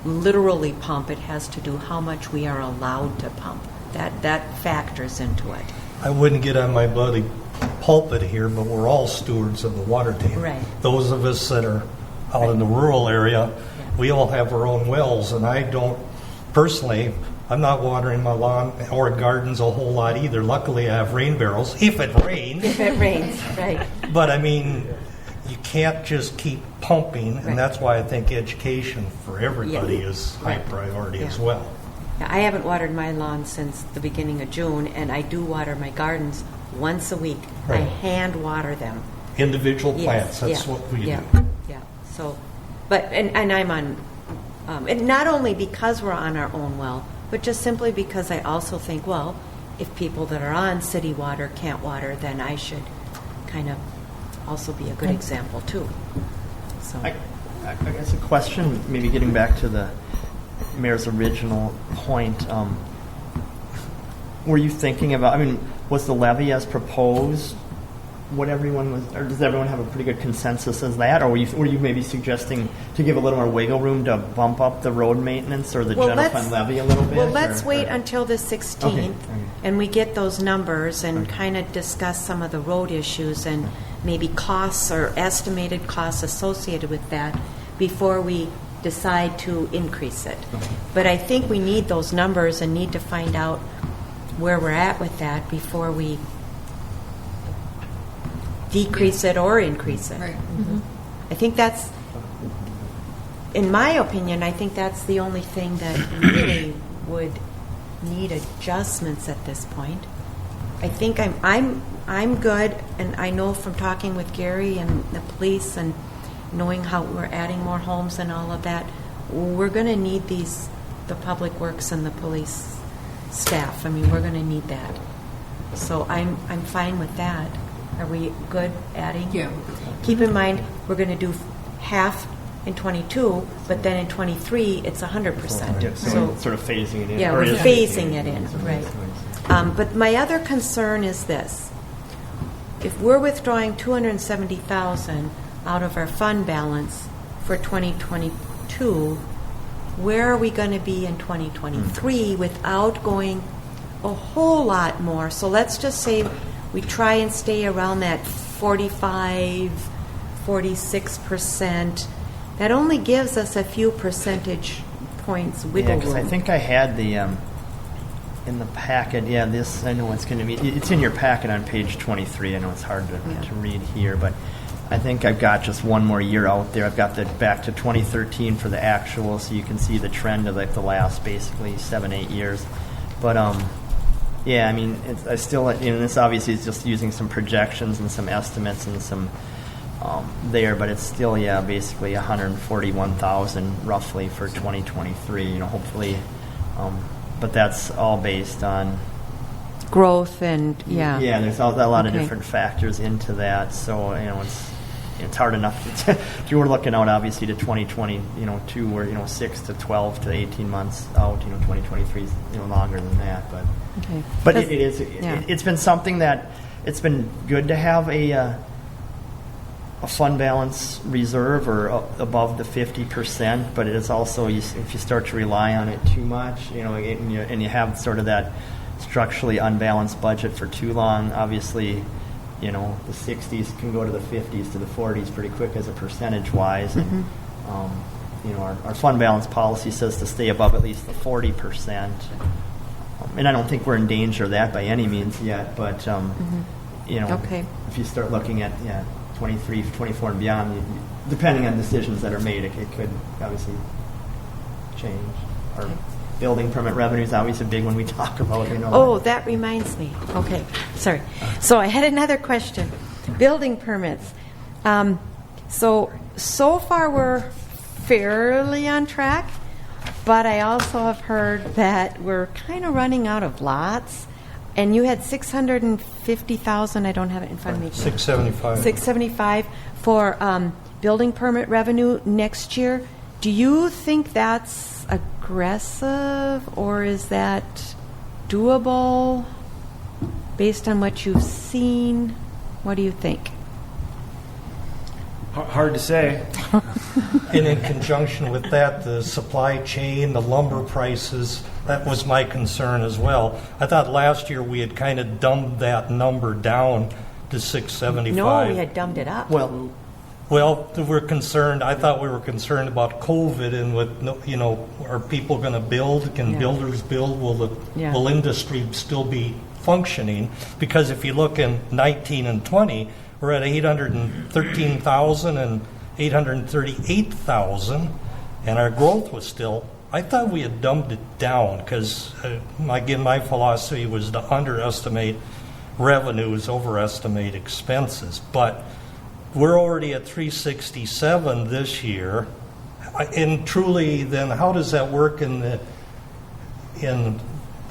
literally pump. It has to do how much we are allowed to pump. That factors into it. I wouldn't get on my bloody pulpit here, but we're all stewards of the water table. Right. Those of us that are out in the rural area, we all have our own wells, and I don't, personally, I'm not watering my lawn or gardens a whole lot either. Luckily, I have rain barrels, if it rains. If it rains, right. But I mean, you can't just keep pumping, Right. and that's why I think education for everybody Yeah. is high Right. priority Yeah. as well. I haven't watered my lawn since the beginning of June, and I do water my gardens once a week. I Right. hand water them. Individual Yes, plants, that's yeah, what we yeah, do. Yeah, so, but, and I'm on, and not only because we're on our own well, but just simply because I also think, well, if people that are on city water can't water, then I should kind of also be a good example too. So, I guess a question, maybe getting back to the mayor's original point. Were you thinking about, was the levy as proposed what everyone was, or does everyone have a pretty good consensus as that? Or were you maybe suggesting to give a little more wiggle room to bump up the road maintenance or the general fund levy a little bit? Well, let's or- wait or- until the 16th, Okay. and we get those numbers and kind of discuss some of the road issues and maybe costs or estimated costs associated with that before we decide to increase it. But I think we need those numbers and need to find out where we're at with that before we decrease it or increase it. Right. I think that's, in my opinion, I think that's the only thing that really would need adjustments at this point. I think I'm good, and I know from talking with Gary and the police and knowing how we're adding more homes and all of that, we're going to need the public works and the police staff. We're going to need that. So I'm fine with that. Are we good adding? Yeah. Keep in mind, we're going to do half in 22, but then in 23, it's 100%. Yeah, so sort of phasing it in. Yeah, or we're is phasing it in, right. But my other concern is this. If we're withdrawing $270,000 out of our fund balance for 2022, where are we going to be in 2023 without going a whole lot more? So let's just say we try and stay around that 45, 46%. That only gives us a few percentage points wiggle Yeah, because room. I think I had the in the packet. Yeah, this I know it's going to be. It's in your packet on page 23. I know it's hard to read here, but I think I've got just one more year out there. I've got the back to 2013 for the actual, so you can see the trend of like the last basically 7-8 years. But yeah, I still, this obviously is just using some projections and some estimates and some there, but it's still, basically 141,000 roughly for 2023. Hopefully, but that's all based on growth and yeah. There's a lot of Okay. different factors into that, so it's hard enough. If you were looking out, obviously, to 2022, or 6 to 12 to 18 months out, 2023 is longer than that, but Okay. but That's- it is. yeah. It's been something that it's been good to have a fund balance reserve or above the 50%, but it is also, if you start to rely on it too much, and you have sort of that structurally unbalanced budget for too long, obviously, the 60s can go to the 50s to the 40s pretty quick as a percentage-wise. And, our fund balance policy says to stay above at least the 40%. And I don't think we're in danger of that by any means yet, but, Okay. if you start looking at, 23, 24 and beyond, depending on decisions that are made, it could obviously change. Our building permit revenue is always a big one we talk about. Oh, that reminds me. Okay, sorry. So I had another question. Building permits. So far we're fairly on track, but I also have heard that we're kind of running out of lots. And you had 650,000. I don't have it in front of me. 675. 675 for building permit revenue next year. Do you think that's aggressive, or is that doable based on what you've seen? What do you think? Hard to say. And in conjunction with that, the supply chain, the lumber prices, that was my concern as well. I thought last year we had kind of dumbed that number down to 675. No, we had dumbed it up. Well, we're concerned. I thought we were concerned about COVID and with, are people going to build? Can builders build? Will industry still be functioning? Because if you look in 19 and 20, we're at 813,000 and 838,000, and our growth was still. I thought we had dumbed it down because, again, my philosophy was to underestimate revenues, overestimate expenses. But we're already at 367 this year, and truly, then how does that work in the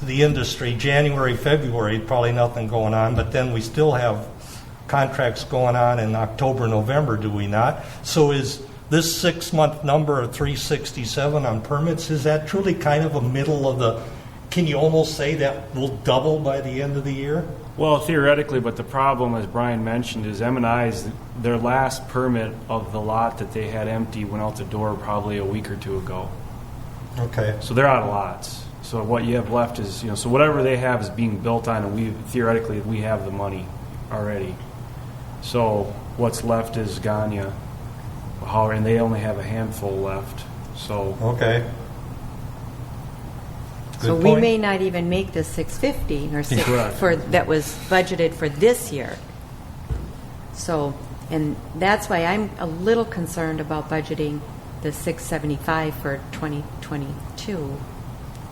industry? January, February, probably nothing going on, but then we still have contracts going on in October, November, do we not? So is this 6-month number of 367 on permits, is that truly kind of a middle of the, can you almost say that will double by the end of the year? Well, theoretically, but the problem, as Brian mentioned, is M&I's, their last permit of the lot that they had empty went out the door probably a week or two ago. Okay. So they're out of lots. So what you have left is, so whatever they have is being built on, and theoretically we have the money already. So what's left is Ganya, and they only have a handful left. So okay. So Good we point. may not even make the 650 or that was budgeted for this year. So, and that's why I'm a little concerned about budgeting the 675 for 2022.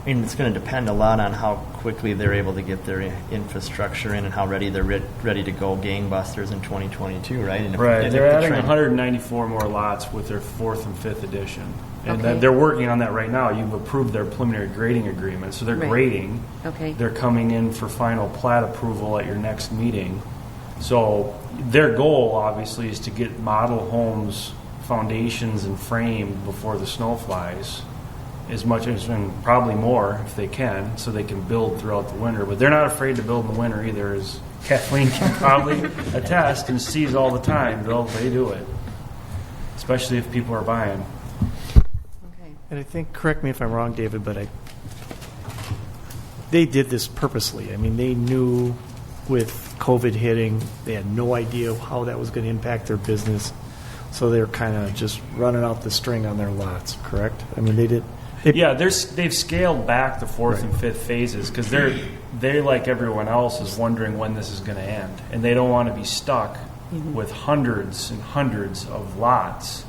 I mean, it's going to depend a lot on how quickly they're able to get their infrastructure in and how ready they're ready to go gangbusters in 2022, right? And they're adding 194 more lots with their 4th and 5th edition. And Okay. they're working on that right now. You've approved their preliminary grading agreement, so they're Right. grading. Okay. They're coming in for final plat approval at your next meeting. So their goal, obviously, is to get model homes, foundations, and framed before the snow flies, as much as, and probably more if they can, so they can build throughout the winter. But they're not afraid to build in the winter either, as Kathleen can probably attest and sees all the time. They do it, especially if people are buying. Okay. And I think, correct me if I'm wrong, David, but they did this purposely. I mean, they knew with COVID hitting, they had no idea how that was going to impact their business. So they're kind of just running out the string on their lots, correct? I mean, they did. They've scaled back the 4th and 5th phases because they, like everyone else, is wondering when this is going to end. And they don't want to be stuck with hundreds and hundreds of lots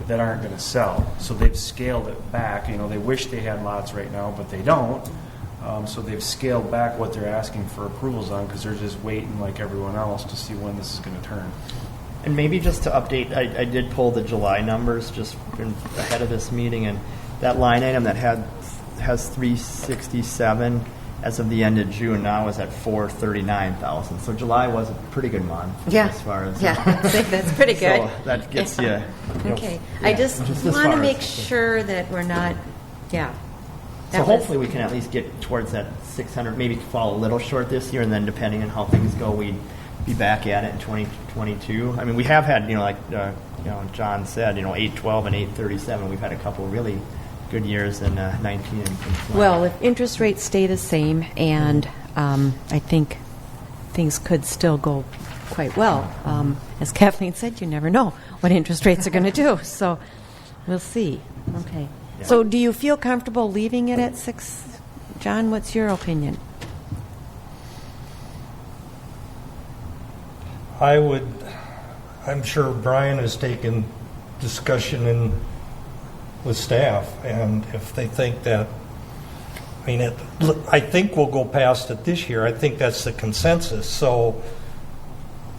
that aren't going to sell. So they've scaled it back. They wish they had lots right now, but they don't. So they've scaled back what they're asking for approvals on because they're just waiting, like everyone else, to see when this is going to turn. And maybe just to update, I did pull the July numbers just ahead of this meeting, and that line item that has 367 as of the end of June now is at 439,000. So July was a pretty good month as far as That's pretty good. So that gets you. Okay, I just want to make sure that we're not. So hopefully we can at least get towards that 600. Maybe fall a little short this year, and then depending on how things go, we be back at it in 2022. I mean, we have had, like John said, 812 and 837. We've had a couple really good years in 19 and 20. Well, if interest rates stay the same, and I think things could still go quite well. As Kathleen said, you never know what interest rates are going to do. So we'll see. Okay. Yeah. So do you feel comfortable leaving it at 6? John, what's your opinion? I'm sure Brian has taken discussion with staff, and if they think that, I think we'll go past it this year. I think that's the consensus. So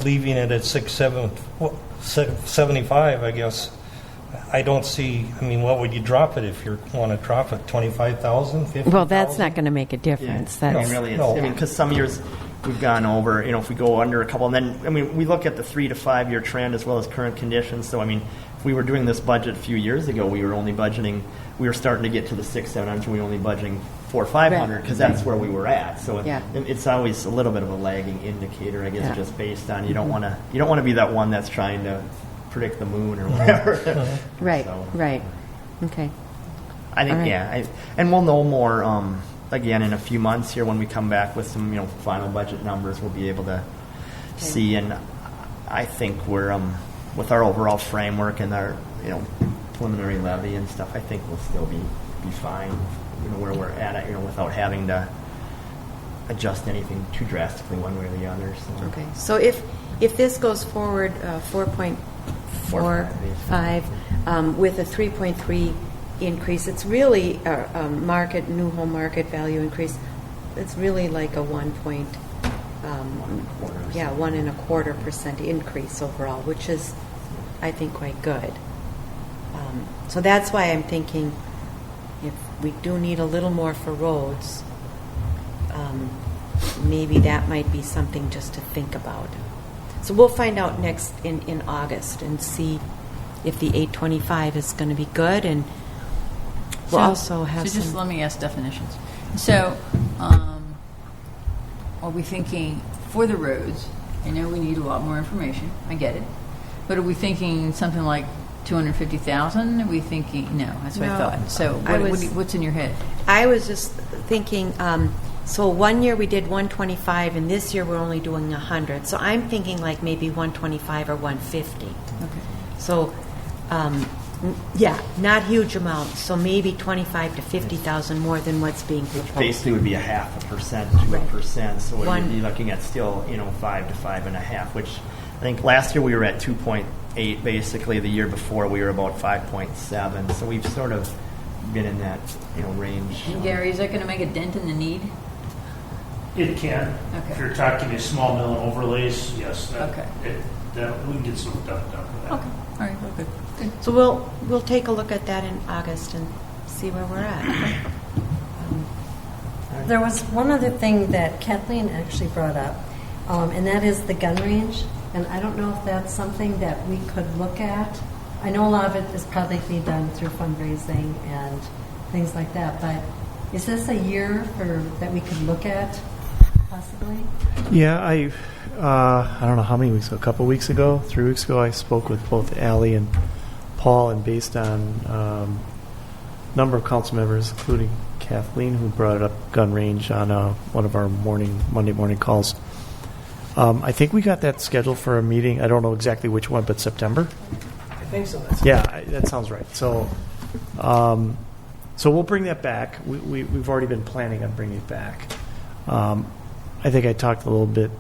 leaving it at 675, I guess, I don't see, what would you drop it if you want to drop it? 25,000, 50,000? Well, that's not going to make a difference. That's, really, no. because some years we've gone over, if we go under a couple, and then, we look at the 3 to 5 year trend as well as current conditions. So, if we were doing this budget a few years ago, we were starting to get to the 600-700, we were only budgeting 400 or 500 because that's where we were at. So it's always a little bit of a lagging indicator, I guess, just based on you don't want to be that one that's trying to predict the moon or whatever. Right. So, Right. Okay. I think and we'll know more again in a few months here when we come back with some final budget numbers. We'll be able to see, and I think we're with our overall framework and our preliminary levy and stuff. I think we'll still be fine where we're at it without having to adjust anything too drastically one way or the other. So. Okay. So if this goes forward 4.45 with a 3.3 increase, it's really a new home market value increase. It's really like a 1.25% increase overall, which is, I think, quite good. So that's why I'm thinking if we do need a little more for roads, maybe that might be something just to think about. So we'll find out next in August and see if the 825 is going to be good, and we'll also have So just some. let me ask definitions. So are we thinking for the roads? I know we need a lot more information. I get it. But are we thinking something like 250,000? Are we thinking no? That's what I No. thought. So what's in your head? I was just thinking, so one year we did 125, and this year we're only doing 100. So I'm thinking like maybe 125 or 150. Okay. So, not huge amounts. So maybe 25 to 50,000 more than what's being proposed. Basically, would be 0.5% to 1%. So what you'd be looking at still, 5 to 5.5, which I think last year we were at 2.8. Basically, the year before we were about 5.7. So we've sort of been in that range. And Gary, is that going to make a dent in the need? It can. Okay. If you're talking a small mill and overlays, yes. Okay. We can get some stuff done for that. Okay. All right. Well, good. So we'll take a look at that in August and see where we're at. There was one other thing that Kathleen actually brought up, and that is the gun range. And I don't know if that's something that we could look at. I know a lot of it is probably being done through fundraising and things like that, but is this a year that we could look at, possibly? Yeah, I don't know how many weeks ago, a couple weeks ago, 3 weeks ago, I spoke with both Allie and Paul, and based on a number of council members, including Kathleen, who brought up gun range on one of our Monday morning calls. I think we got that scheduled for a meeting. I don't know exactly which one, but September? I think so. That sounds right. So we'll bring that back. We've already been planning on bringing it back. I think I talked a little bit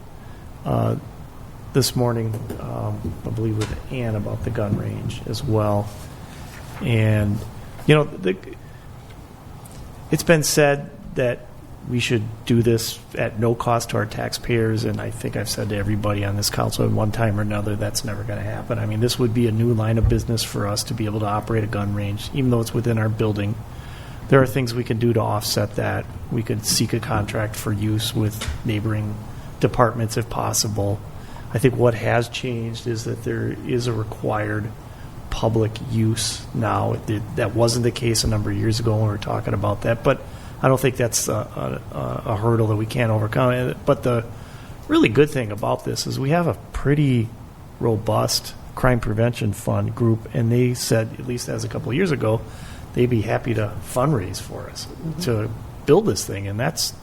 this morning, I believe, with Ann about the gun range as well. And, it's been said that we should do this at no cost to our taxpayers, and I think I've said to everybody on this council at one time or another that's never going to happen. I mean, this would be a new line of business for us to be able to operate a gun range, even though it's within our building. There are things we can do to offset that. We could seek a contract for use with neighboring departments if possible. I think what has changed is that there is a required public use now. That wasn't the case a number of years ago when we were talking about that, but I don't think that's a hurdle that we can't overcome. But the really good thing about this is we have a pretty robust crime prevention fund group, and they said, at least as a couple of years ago, they'd be happy to fundraise for us to build this thing, and that's,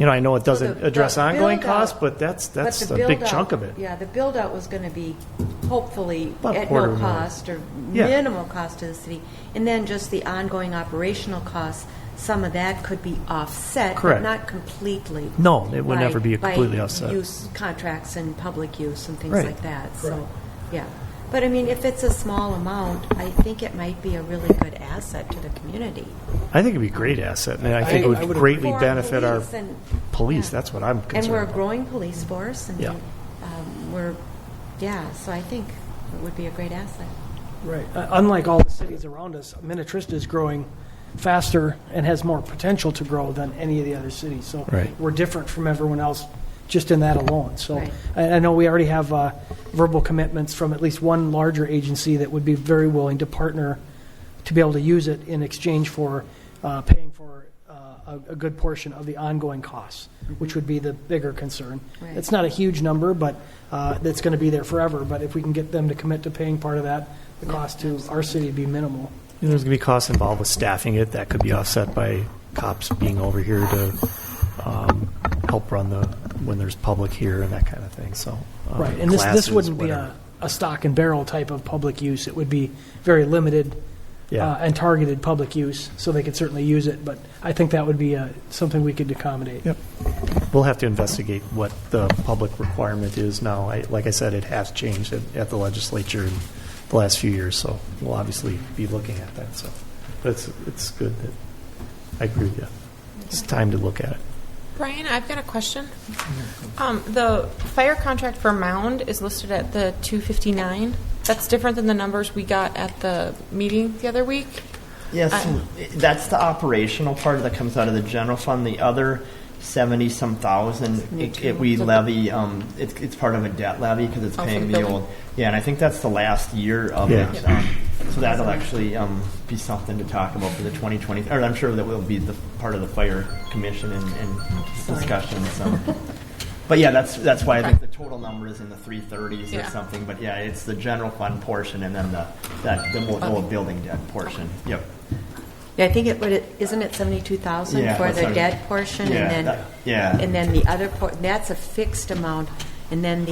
I know it doesn't address ongoing costs, but that's But a big chunk of it. Yeah, the build-out was going to be hopefully About at quarter no million. cost or Yeah. minimal cost to the city. And then just the ongoing operational costs, some of that could be offset, Correct. but not completely. No, it would by- never be completely by offset. use contracts and public use and things Right. like that. So, yeah. But I mean, if it's a small amount, I think it might be a really good asset to the community. I think it'd be a great asset, and I think it would greatly For benefit our police and- police. yeah. That's what I'm And concerned we're a about. growing police force, and Yeah. so I think it would be a great asset. Right. Unlike all the cities around us, Minnetrista is growing faster and has more potential to grow than any of the other cities. So Right. we're different from everyone else just in that alone. So Right. I know we already have verbal commitments from at least one larger agency that would be very willing to partner to be able to use it in exchange for paying for a good portion of the ongoing costs, which would be the bigger concern. Right. It's not a huge number, but that's going to be there forever. But if we can get them to commit to paying part of that, the cost to our city would be minimal. There's going to be costs involved with staffing it. That could be offset by cops being over here to help run when there's public here and that kind of thing. So Right, and this classes, wouldn't be whatever. a stock and barrel type of public use. It would be very limited Yeah. and targeted public use, so they could certainly use it. But I think that would be something we could accommodate. Yep. We'll have to investigate what the public requirement is now. Like I said, it has changed at the legislature in the last few years, so we'll obviously be looking at that. So, but it's good that I agree with you. It's time to look at it. Brian, I've got a question. The fire contract for Mound is listed at the 259. That's different than the numbers we got at the meeting the other week. Yes, that's the operational part that comes out of the general fund. The other 70-some thousand, we levy. It's part of a debt levy because it's Oh, for paying the the building? old. Yeah, and I think that's the last year of Yeah. it. So that'll actually be something to talk about for the 2020. Or I'm sure that will be the part of the fire commission and discussions. But yeah, that's why I think the total number is in the 330s or Yeah. something. But yeah, it's the general fund portion and then the whole building debt portion. Yep. Yeah, I think isn't it 72,000 Yeah, for that's the what debt portion, Yeah, and then and then the other that's a fixed amount, and then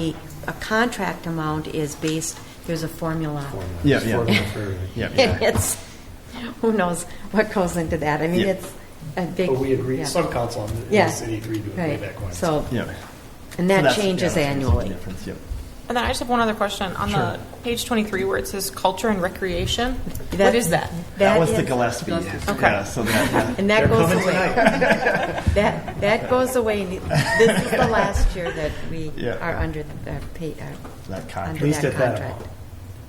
a contract amount is based. There's a formula. Yeah, And it's who knows what goes into that. I mean, Yeah. it's a big. But we agree. Yeah. Some council in Yeah. the city agreed to it way Right. back when. So Yeah. and So that that's- changes yeah, that's annually. the difference, yep. And then I just have one other question. On the page 23 where it says culture and recreation, what is that? That was is- the Gillespie. Okay. Yeah, so that, And that goes away. that goes away. This is the last year that we Yeah. are under the that under contract. At least that at that contract. amount.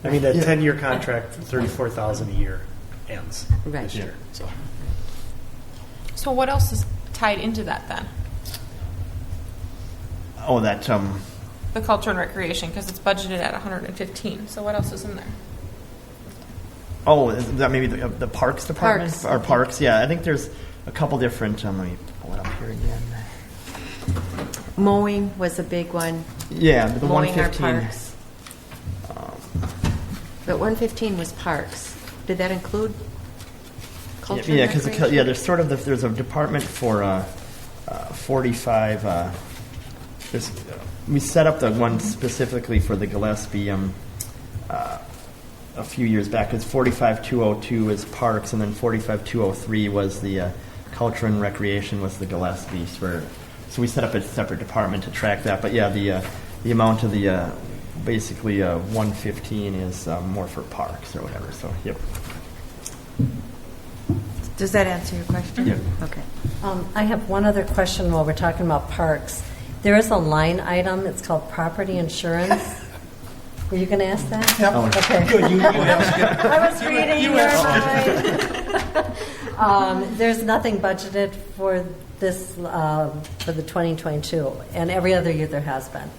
I mean, that 10-year contract for $34,000 a year ends Right. this year. So So what else is tied into that then? Oh, that The culture and recreation, because it's budgeted at 115. So what else is in there? Oh, is that maybe the parks department Parks. or parks? Yeah, I think there's a couple different. Let me pull it up here again. Mowing was a big one. Yeah, the Mowing our 115. parks. But 115 was parks. Did that include culture? Yeah, and because recreation? there's sort of there's a department for 45. We set up the one specifically for the Gillespie a few years back. It's 45202 is parks, and then 45203 was the culture and recreation was the Gillespie. So we set up a separate department to track that. But yeah, the amount of the basically 115 is more for parks or whatever. So yep. Does that answer your question? Yeah. Okay. I have one other question while we're talking about parks. There is a line item. It's called property insurance. Were you going to ask that? Yep. Okay. Good. You I was reading your mind. There's nothing budgeted for this for the 2022, and every other year there has been.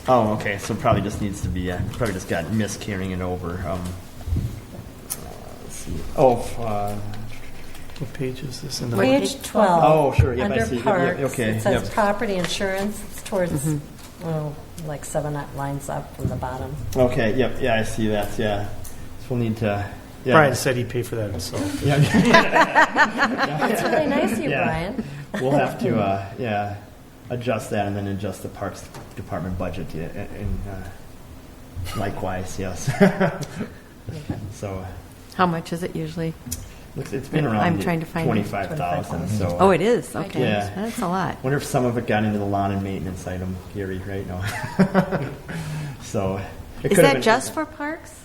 Oh, okay. So probably just needs to be probably just got missed carrying it over. Let's see. what page is this in the? What Page 12. Oh, sure. Yep, I Under see. Yep, parks, okay, it says yep. property insurance. It's towards, like 7 lines up from the bottom. Okay, yep, yeah, I see that, yeah. So we'll need to, yeah. Brian said he'd pay for that himself. Yeah. That's really nice of you, Yeah. Brian. We'll have to, adjust that and then adjust the Parks Department budget, and likewise, yes. So, How much is it usually? it's been around I'm trying to find it. 25,000, so. Oh, it is? Okay. Yeah. That's a lot. Wonder if some of it got into the lawn and maintenance item, Gary, right now. So. it Is could have that been- just for parks?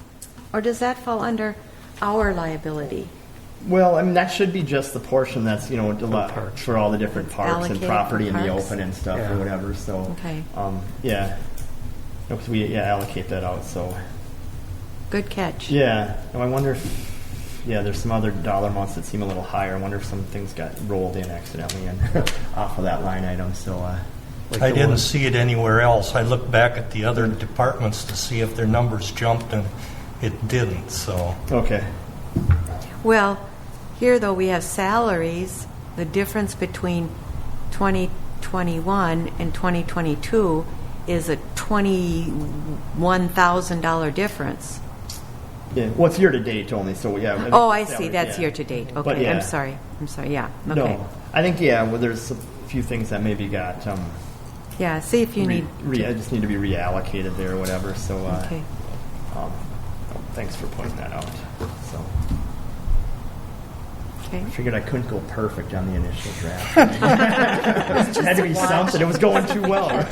Or does that fall under our liability? Well, I mean, that should be just the portion that's, a lot for all the different parks and allocated property for in the parks? open and stuff Yeah. or whatever, so. Okay. Yeah. Because we allocate that out, so. Good catch. Yeah. And I wonder if, there's some other dollar amounts that seem a little higher. I wonder if some things got rolled in accidentally and off of that line item, so. I didn't see it anywhere else. I looked back at the other departments to see if their numbers jumped, and it didn't, so. Okay. Well, here though we have salaries. The difference between 2021 and 2022 is a $21,000 difference. Yeah. Well, it's year to date only, so yeah. Oh, I see. salary, That's yeah. year to date. Okay. But, yeah. I'm sorry. Yeah. Okay. No. I think, well, there's a few things that maybe got, Yeah. See if you need. I just need to be reallocated there or whatever, so. Okay. Thanks for pointing that out. So. Okay. I figured I couldn't go perfect on the initial draft. It had to be something. It was going too well, right?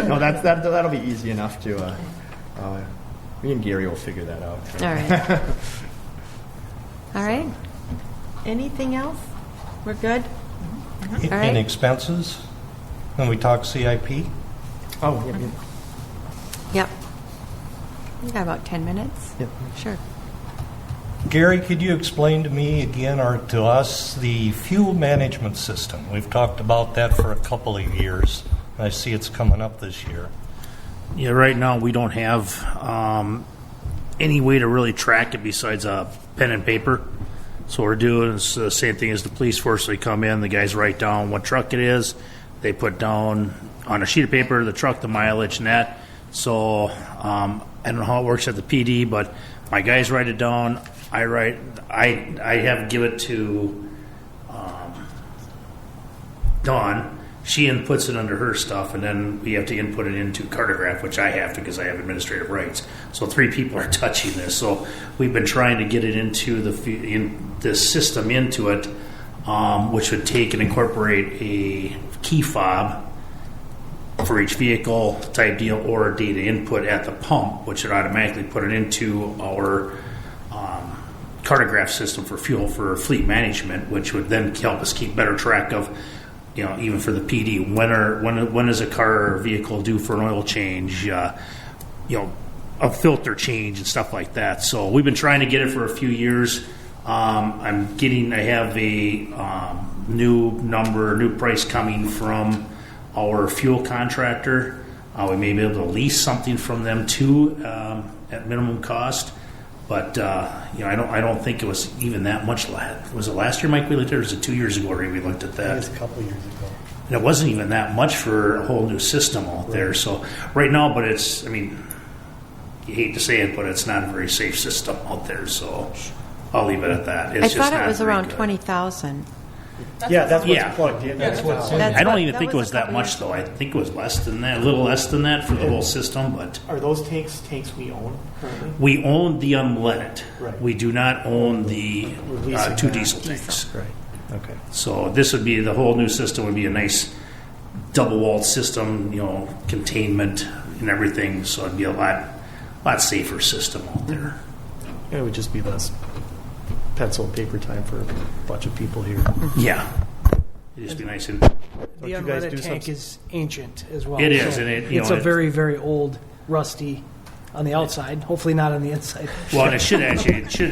No, that'll be easy enough to. Me and Gary will figure that out. All right. All right. Anything else? We're good. All In right. expenses, when we talk CIP, Oh, yeah. Yep. You got about 10 minutes. Yep. Sure. Gary, could you explain to me again, or to us, the fuel management system? We've talked about that for a couple of years. I see it's coming up this year. Yeah, right now we don't have any way to really track it besides a pen and paper. So what we're doing is the same thing as the police force. They come in, the guys write down what truck it is. They put down on a sheet of paper the truck, the mileage, and that. So I don't know how it works at the PD, but my guys write it down. I have give it to Dawn. She inputs it under her stuff, and then we have to input it into Cartograph, which I have to because I have administrative rights. So 3 people are touching this. So we've been trying to get it into the system into it, which would take and incorporate a key fob for each vehicle type deal or data input at the pump, which would automatically put it into our Cartograph system for fuel for fleet management, which would then help us keep better track of, even for the PD, when is a car or vehicle due for an oil change, a filter change and stuff like that. So we've been trying to get it for a few years. I have a new price coming from our fuel contractor. We may be able to lease something from them too at minimum cost. But I don't think it was even that much. Was it last year, Mike, we looked at it? Or was it 2 years ago where we looked at that? It was a couple years ago. And it wasn't even that much for a whole new system out there. So right now, but it's, you hate to say it, but it's not a very safe system out there. So I'll leave it at that. It's I just thought it not was very around good. 20,000. That's what's Yeah. plugged in. That's what's in. That's I don't what- even that think it was was a that couple much, years though. I think it was less than that, a little less than that for the whole system. But Are those tanks we own currently? we own the unleaded. Right. We do not own the Releasing 2 that. diesel tanks. Right. Okay. So this would be, the whole new system would be a nice double-walled system, containment and everything. So it'd be a lot safer system out there. It would just be less pencil and paper time for a bunch of people here. Yeah. It'd just be nice. And The you guys do unleaded tank some- is ancient as well. It is, So and it- it's you a know, very, very old, rusty on the outside. Hopefully not on the inside. well, and it should,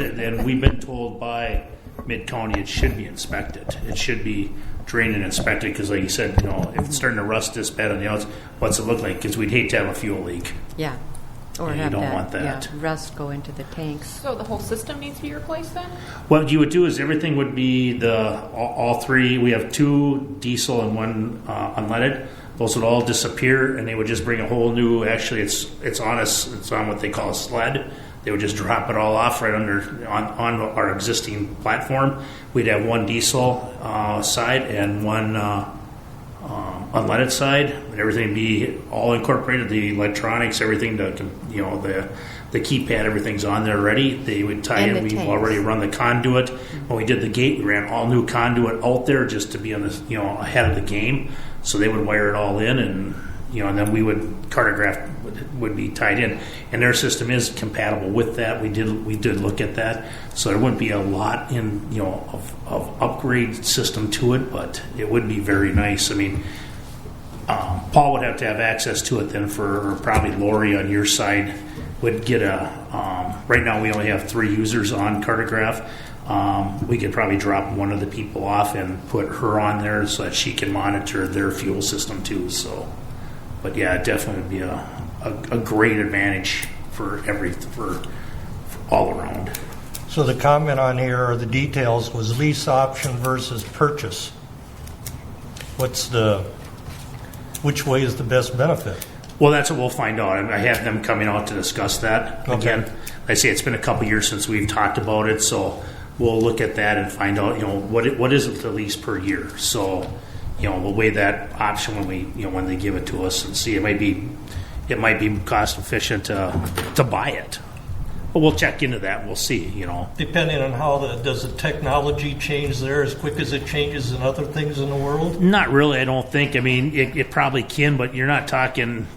and we've been told by Mid-County it should be inspected. It should be drained and inspected because, like you said, if it's starting to rust this bad on the outside, what's it look like? Because we'd hate to have a fuel leak. Yeah. Or You have don't that, want that. Yeah, rust go into the tanks. So the whole system needs to be replaced then? What you would do is everything would be all three. We have 2 diesel and 1 unleaded. Those would all disappear, and they would just bring a whole new. Actually, it's on what they call a sled. They would just drop it all off right on our existing platform. We'd have 1 diesel side and 1 unleaded side. Everything would be all incorporated. The electronics, everything, the keypad, everything's on there already. They would tie And in. the We've tanks. already run the conduit. When we did the gate, we ran all new conduit out there just to be on this, ahead of the game. So they would wire it all in, and then we would cartograph would be tied in, and their system is compatible with that. We did look at that, so there wouldn't be a lot in of upgrade system to it, but it would be very nice. I mean, Paul would have to have access to it then, or probably Lori on your side would get a. Right now we only have 3 users on Cartograph. We could probably drop one of the people off and put her on there so that she can monitor their fuel system too. So, but yeah, it definitely would be a great advantage for all around. So the comment on here, or the details, was lease option versus purchase. Which way is the best benefit? Well, that's what we'll find out. I have them coming out to discuss that. Okay. Again, I say it's been a couple years since we've talked about it, so we'll look at that and find out, what is it the lease per year. So, we'll weigh that option when they give it to us and see. It might be cost efficient to buy it, but we'll check into that. We'll see. Depending on does the technology change there as quick as it changes in other things in the world? Not really, I don't think. I mean, it probably can, but you're not talking,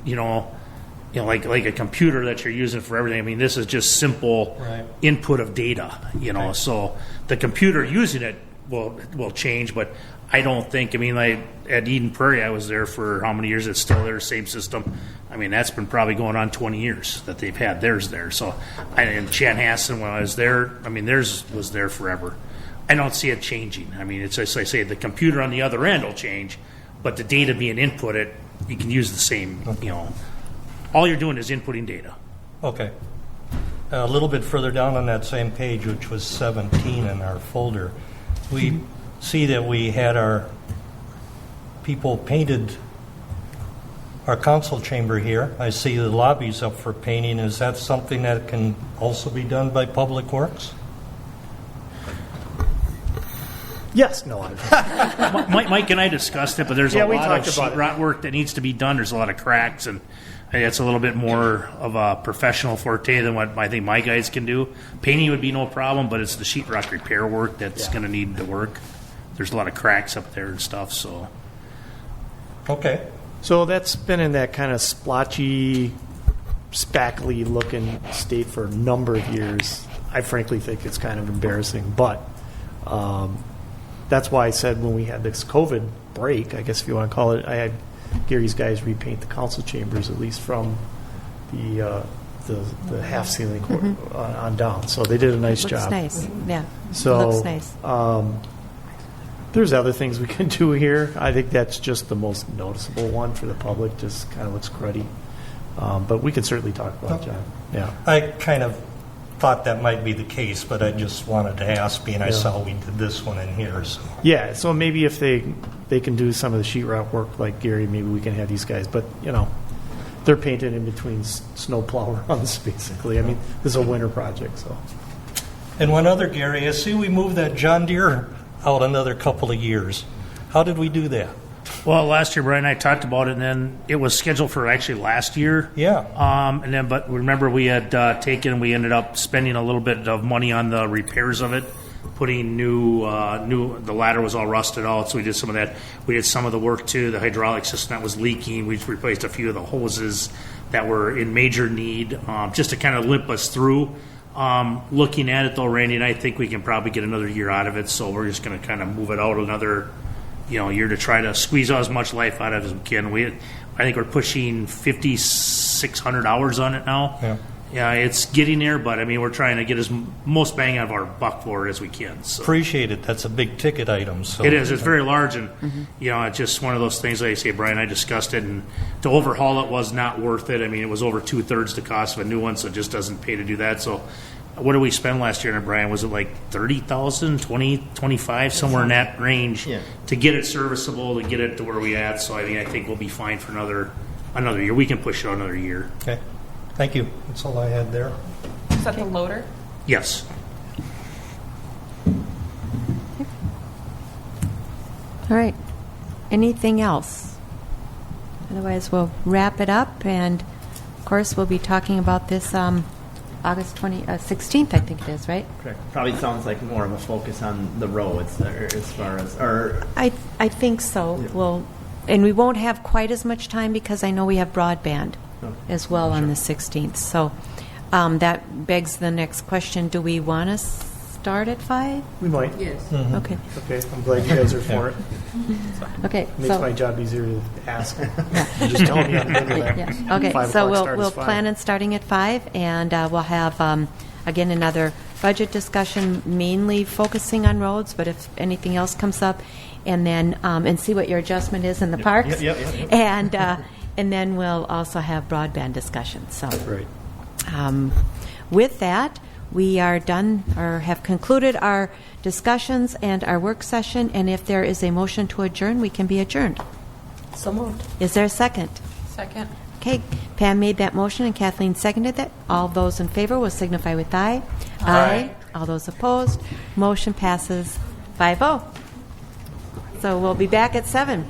like a computer that you're using for everything. I mean, this is just simple Right. input of data, Okay. So the computer using it will change, but I don't think. I mean, like at Eden Prairie, I was there for how many years? It's still their same system. I mean, that's been probably going on 20 years that they've had theirs there. So, and Chanhassen, when I was there, I mean, theirs was there forever. I don't see it changing. I mean, it's just like I say, the computer on the other end will change, but the data being inputted, you can use the same. All you're doing is inputting data. Okay. A little bit further down on that same page, which was 17 in our folder, we see that we had our people painted our council chamber here. I see the lobby's up for painting. Is that something that can also be done by Public Works? Yes, no, Mike and I discussed it, but there's Yeah, a we lot talked of about it. sheetrock work that needs to be done. There's a lot of cracks, and it's a little bit more of a professional forte than what I think my guys can do. Painting would be no problem, but it's the sheetrock repair work that's going to need to work. There's a lot of cracks up there and stuff, so. Okay. So that's been in that kind of splotchy, spackly looking state for a number of years. I frankly think it's kind of embarrassing, but that's why I said when we had this COVID break, I guess if you want to call it, I had Gary's guys repaint the council chambers, at least from the half ceiling on down. So they did a nice Looks job. nice, yeah. So Looks nice. There's other things we can do here. I think that's just the most noticeable one for the public. Just kind of looks cruddy. But we can certainly talk about it, John. Yeah. I kind of thought that might be the case, but I just wanted to ask, being I saw we did this one in here. So. Yeah, so maybe if they can do some of the sheetrock work like Gary, maybe we can have these guys. But, they're painted in between snowplow runs, basically. I mean, this is a winter project, so. And one other, Gary, I see we moved that John Deere out another couple of years. How did we do that? Well, last year, Brian and I talked about it, and then it was scheduled for actually last year. Yeah. But remember, we had we ended up spending a little bit of money on the repairs of it, putting the ladder was all rusted out, so we did some of that. We did some of the work too. The hydraulic system that was leaking, we replaced a few of the hoses that were in major need, just to kind of limp us through. Looking at it though, Randy and I think we can probably get another year out of it, so we're just going to kind of move it out another year to try to squeeze out as much life out of it as we can. I think we're pushing 5,600 hours on it now. Yeah. Yeah, it's getting there, but I mean, we're trying to get as most bang out of our buck for it as we can. So. Appreciate it. That's a big ticket item. So It is. It's very large, and it's just one of those things. Like I say, Brian, I discussed it, and to overhaul it was not worth it. I mean, it was over 2/3 the cost of a new one, so it just doesn't pay to do that. So, what did we spend last year, Brian? Was it like 30,000, 20, 25, somewhere in that range to get it serviceable, to get it to where we at? So, I mean, I think we'll be fine for another year. We can push it out another year. Okay. Thank you. That's all I had there. Is that the loader? Yes. All right. Anything else? Otherwise, we'll wrap it up. And, of course, we'll be talking about this August 16th, I think it is, right? Correct. Probably sounds like more of a focus on the roads as far as, I think so. Yeah. Well, and we won't have quite as much time because I know we have broadband as well on the 16th. So that begs the next question. Do we want to start at 5? We might. Yes. Okay. Okay, I'm glad you guys are for it. Okay. Makes my job easier to ask. You just tell me I'm good with that. Yeah. Okay, 5 so o'clock start we'll is fine. plan on starting at 5, and we'll have, again, another budget discussion, mainly focusing on roads, but if anything else comes up, and then, and see what your adjustment is in the parks. Yep. And then we'll also have broadband discussion. So Right. with that, we are done, or have concluded our discussions and our work session, and if there is a motion to adjourn, we can be adjourned. So moved. Is there a second? Second. Okay, Pam made that motion and Kathleen seconded it. All those in favor will signify with aye. Aye. All those opposed, motion passes 5-0. So we'll be back at 7.